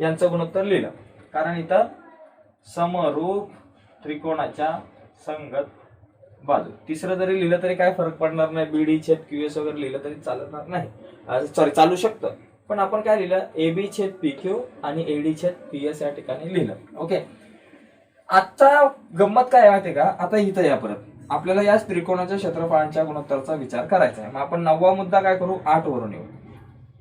यांचं गुणोत्तर लिहिलं, कारण इथं समरूप त्रिकोणाच्या संगत बाजू. तिसरं जरी लिहिलं तरी काय फरक पडणार नाही, बीडी छेद क्यूएस वगैरे लिहिलं तरी चालणार नाही, सॉरी चालू शकतं. पण आपण काय लिहिलं, एबी छेद पीक्यू आणि एडी छेद पीएस या ठिकाणी लिहिलं. ओके. आता गंमत काय माहितीये का, आता इथं या परत आपल्याला या त्रिकोणाच्या क्षेत्रफळांच्या गुणोत्तराचा विचार करायचा आहे. मग आपण 9वा मुद्दा काय करू, 8 वरून येऊ.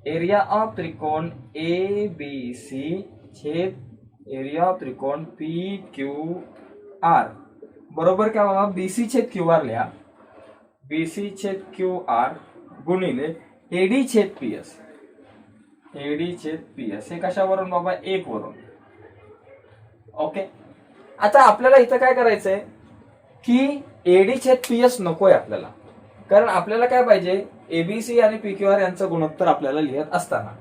एरिया ऑफ त्रिकोण ए बी सी छेद एरिया ऑफ त्रिकोण पी क्यू आर बरोबर काय बाबा, बीसी छेद क्यू आर लिहा, बीसी छेद क्यू आर गुणिले एडी छेद पीएस, एडी छेद पीएस हे कशावरून बाबा, 1 वरून. ओके. आता आपल्याला इथं काय करायचंय की एडी छेद पीएस नकोय आपल्याला, कारण आपल्याला काय पाहिजे, एबीसी आणि पीक्यूआर यांचं गुणोत्तर आपल्याला लिहित असताना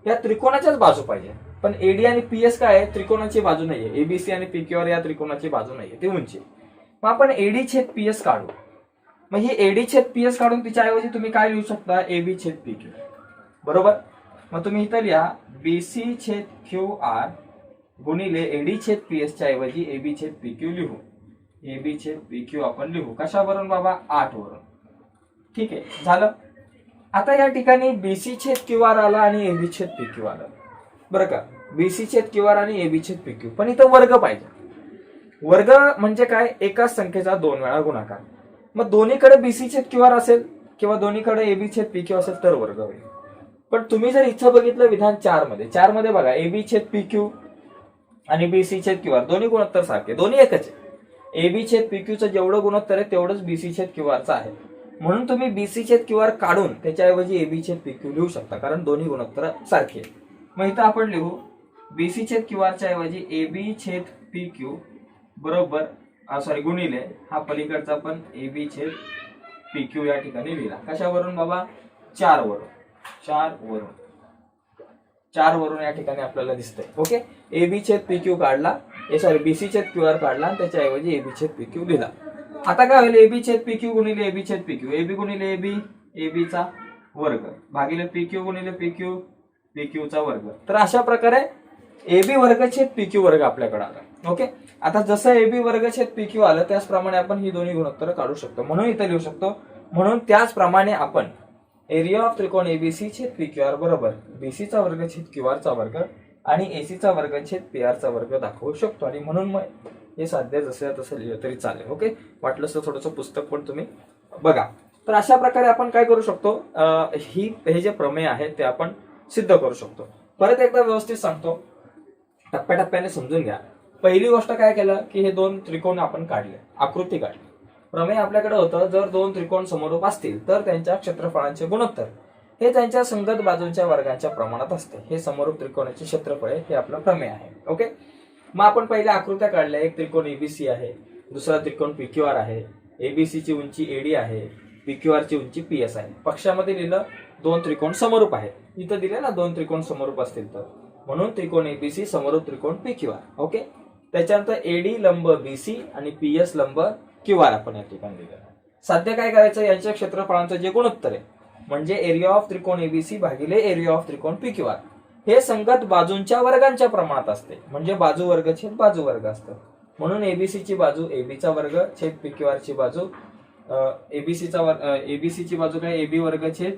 या त्रिकोणाच्याच बाजू पाहिजे. पण एडी आणि पीएस काय आहे, त्रिकोणाची बाजू नाहीये, एबीसी आणि पीक्यूआर या त्रिकोणाची बाजू नाहीये, ती उंची. मग आपण एडी छेद पीएस काढू. मग ही एडी छेद पीएस काढून तिच्याऐवजी तुम्ही काय लिहू शकता, एबी छेद पीक्यू बरोबर. मग तुम्ही इथं लिहा बीसी छेद क्यू आर गुणिले एडी छेद पीएस च्या ऐवजी एबी छेद पीक्यू लिहू, एबी छेद पीक्यू आपण लिहू कशावरून बाबा, 8 वरून. ठीक आहे, झालं. आता या ठिकाणी बीसी छेद क्यू आर आला आणि एबी छेद पीक्यू आलं बरं का, बीसी छेद क्यू आर आणि एबी छेद पीक्यू. पण इथं वर्ग पाहिजे. वर्ग म्हणजे काय, एकाच संख्येचा 2 वेळा गुणाकार. मग दोन्हीकडे बीसी छेद क्यू आर असेल किंवा दोन्हीकडे एबी छेद पीक्यू असेल तर वर्ग होईल. पण तुम्ही जर इथं बघितलं विधान 4 मध्ये बघा, एबी छेद पीक्यू आणि बीसी छेद क्यू आर दोन्ही गुणोत्तर सारखे, दोन्ही एकच आहे. एबी छेद पीक्यूचं जेवढं गुणोत्तर आहे तेवढंच बीसी छेद क्यू आरचं आहे. म्हणून तुम्ही बीसी छेद क्यू आर काढून त्याच्याऐवजी एबी छेद पीक्यू लिहू शकता, कारण दोन्ही गुणोत्तर सारखे. मग इथं आपण लिहू बीसी छेद क्यू आरच्या ऐवजी एबी छेद पीक्यू बरोबर, सॉरी गुणिले हा पलीकडचा पण एबी छेद पीक्यू या ठिकाणी लिहिला. कशावरून बाबा, 4 वरून, 4 वरून या ठिकाणी आपल्याला दिसतंय. ओके. एबी छेद पीक्यू काढला, सॉरी बीसी छेद क्यू आर काढला आणि त्याच्याऐवजी एबी छेद पीक्यू लिहिला. आता काय होईल, एबी छेद पीक्यू गुणिले एबी छेद पीक्यू, एबी गुणिले एबी, एबीचा वर्ग भागिले पीक्यू गुणिले पीक्यू, पीक्यूचा वर्ग. तर अशा प्रकारे एबी वर्ग छेद पीक्यू वर्ग आपल्याकडे आला. ओके. आता जसं एबी वर्ग छेद पीक्यू आलं त्याचप्रमाणे आपण ही दोन्ही गुणोत्तर काढू शकतो. म्हणून इथे लिहू शकतो, म्हणून त्याचप्रमाणे आपण एरिया ऑफ त्रिकोण एबीसी छेद पीक्यूआर बरोबर बीसीचा वर्ग छेद क्यूआरचा वर्ग आणि एसीचा वर्ग छेद पीआरचा वर्ग दाखवू शकतो. आणि म्हणून मग हे साध्य जसं तसं लिहिलं तरी चालेल. ओके. वाटलं तर थोडंसं पुस्तक पण तुम्ही बघा. तर अशा प्रकारे आपण काय करू शकतो, हे जे प्रमेय आहे ते आपण सिद्ध करू शकतो. परत एकदा व्यवस्थित सांगतो, टप्प्याटप्प्याने समजून घ्या. पहिली गोष्ट काय केलं की हे 2 त्रिकोण आपण काढले, आकृती काढली. प्रमेय आपल्याकडे होतं, जर 2 त्रिकोण समरूप असतील तर त्यांच्या क्षेत्रफळांचे गुणोत्तर हे त्यांच्या संगत बाजूंच्या वर्गांच्या प्रमाणात असते. हे समरूप त्रिकोणाचे क्षेत्रफळ हे आपलं प्रमेय आहे. ओके. मग आपण पहिल्या आकृत्या काढल्या, एक त्रिकोण एबीसी आहे, दुसरा त्रिकोण पीक्यूआर आहे, एबीसी ची उंची एडी आहे, पीक्यूआर ची उंची पीएस आहे. पक्षामध्ये लिहिलं 2 त्रिकोण समरूप आहे, इथं दिले ना 2 त्रिकोण समरूप असतील तर, म्हणून त्रिकोण एबीसी समरूप त्रिकोण पीक्यूआर. ओके. त्याच्यानंतर एडी लंब बीसी आणि पीएस लंब क्यूआर आपण या ठिकाणी दिलं. साध्य काय करायचं, यांच्या क्षेत्रफळांचं जे गुणोत्तर आहे म्हणजे एरिया ऑफ त्रिकोण एबीसी भागिले एरिया ऑफ त्रिकोण पीक्यूआर हे संगत बाजूंच्या वर्गांच्या प्रमाणात असते, म्हणजे बाजू वर्ग छेद बाजू वर्ग असतं. म्हणून एबीसीची बाजू एबीचा वर्ग छेद पीक्यूआरची बाजू, एबीसीची बाजू काय, एबी वर्ग छेद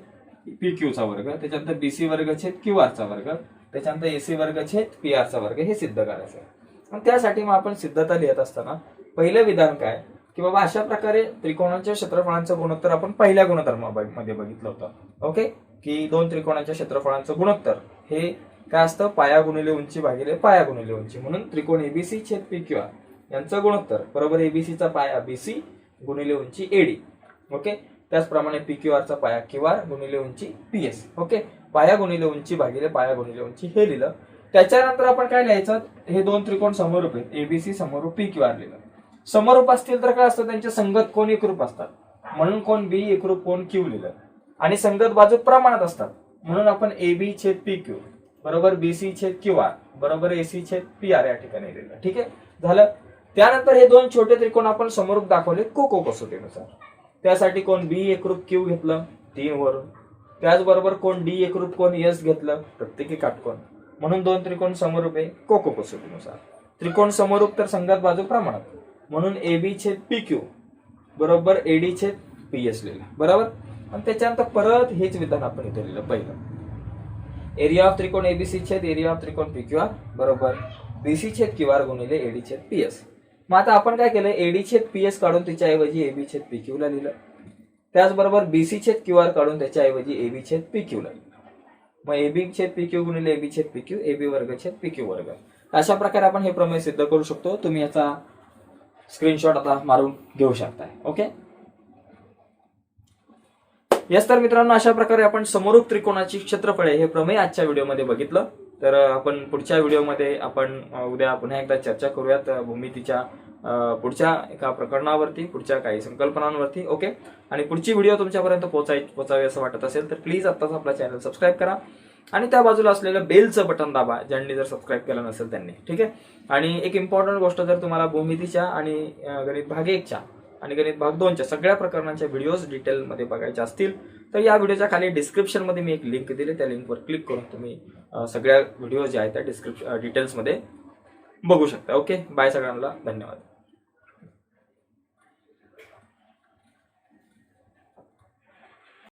पीक्यूचा वर्ग, त्याच्यानंतर बीसी वर्ग छेद क्यूआरचा वर्ग, त्याच्यानंतर एसी वर्ग छेद पीआरचा वर्ग, हे सिद्ध करायचं आहे. आणि त्यासाठी मग आपण सिद्धता लिहित असताना पहिलं विधान काय की बाबा अशा प्रकारे त्रिकोणाच्या क्षेत्रफळांचं गुणोत्तर आपण पहिल्या गुणधर्मामध्ये बघितलं होतं. ओके. की 2 त्रिकोणाच्या क्षेत्रफळांचं गुणोत्तर हे काय असतं, पाया गुणिले उंची भागिले पाया गुणिले उंची. म्हणून त्रिकोण एबीसी छेद पीक्यूआर यांचं गुणोत्तर बरोबर एबीसीचा पाया बीसी गुणिले उंची एडी. ओके. त्याचप्रमाणे पीक्यूआरचा पाया क्यूआर गुणिले उंची पीएस. ओके. पाया गुणिले उंची भागिले पाया गुणिले उंची हे लिहिलं. त्याच्यानंतर आपण काय लिहायचं, हे 2 त्रिकोण समरूप आहेत, एबीसी समरूप पीक्यूआर लिहिलं. समरूप असतील तर काय असतं, त्यांचे संगत कोण एकरूप असतात, म्हणून कोण बी एकरूप कोण क्यू लिहिलं. आणि संगत बाजू प्रमाणात असतात, म्हणून आपण एबी छेद पीक्यू बरोबर बीसी छेद क्यूआर बरोबर एसी छेद पीआर या ठिकाणी लिहिलं. ठीक आहे, झालं. त्यानंतर हे 2 छोटे त्रिकोण आपण समरूप दाखवले कोको कसोटीनुसार. त्यासाठी कोण बी एकरूप क्यू घेतलं 3 वरून, त्याचबरोबर कोण डी एकरूप कोण एस घेतलं प्रत्येकी काटकोन. म्हणून 2 त्रिकोण समरूप आहे कोको कसोटीनुसार. त्रिकोण समरूप तर संगत बाजू प्रमाणात, म्हणून एबी छेद पीक्यू बरोबर एडी छेद पी एस लिहिलं, बरोबर. आणि त्याच्यानंतर परत हेच विधान आपण इथे लिहिलं. पहिलं एरिया ऑफ त्रिकोण एबीसी छेद एरिया ऑफ त्रिकोण पी क्यू आर बरोबर बीसी छेद क्यू आर गुणिले एडी छेद पी एस. मग आता आपण काय केलं, एडी छेद पी एस काढून त्याच्याऐवजी एबी छेद पी क्यू ला लिहिलं. त्याचबरोबर बीसी छेद क्यू आर काढून त्याच्याऐवजी एबी छेद पी क्यू ला लिहिलं. मग एबी छेद पी क्यू गुणिले एबी छेद पी क्यू एबी वर्ग छेद पी क्यू वर्ग. अशा प्रकारे आपण हे प्रमेय सिद्ध करू शकतो. तुम्ही याचा स्क्रीनशॉट आता मारून घेऊ शकताय. ओके. यस, तर मित्रांनो अशा प्रकारे आपण समरूप त्रिकोणाची क्षेत्रफळे हे प्रमेय आजच्या व्हिडिओमध्ये बघितलं. तर आपण पुढच्या व्हिडिओमध्ये आपण उद्या पुन्हा एकदा चर्चा करूयात भूमितीच्या पुढच्या एका प्रकरणावरती, पुढच्या काही संकल्पनांवरती. ओके. आणि पुढची व्हिडिओ तुमच्यापर्यंत पोहोचावी असं वाटत असेल तर प्लीज आत्ताच आपला चॅनल सबस्क्राईब करा आणि त्या बाजूला असलेलं बेलचं बटन दाबा ज्यांनी जर सबस्क्राईब केलं नसेल त्यांनी. ठीक आहे. आणि एक इम्पॉर्टंट गोष्ट, जर तुम्हाला भूमितीच्या आणि गणित भाग 1च्या आणि गणित भाग 2च्या सगळ्या प्रकरणांच्या व्हिडिओज डिटेलमध्ये बघायचे असतील तर या व्हिडिओच्या खाली डिस्क्रिप्शनमध्ये मी एक लिंक दिली, त्या लिंकवर क्लिक करून तुम्ही सगळ्या व्हिडिओ ज्या आहेत त्या डिटेल्समध्ये बघू शकता. ओके. बाय सगळ्यांना, धन्यवाद.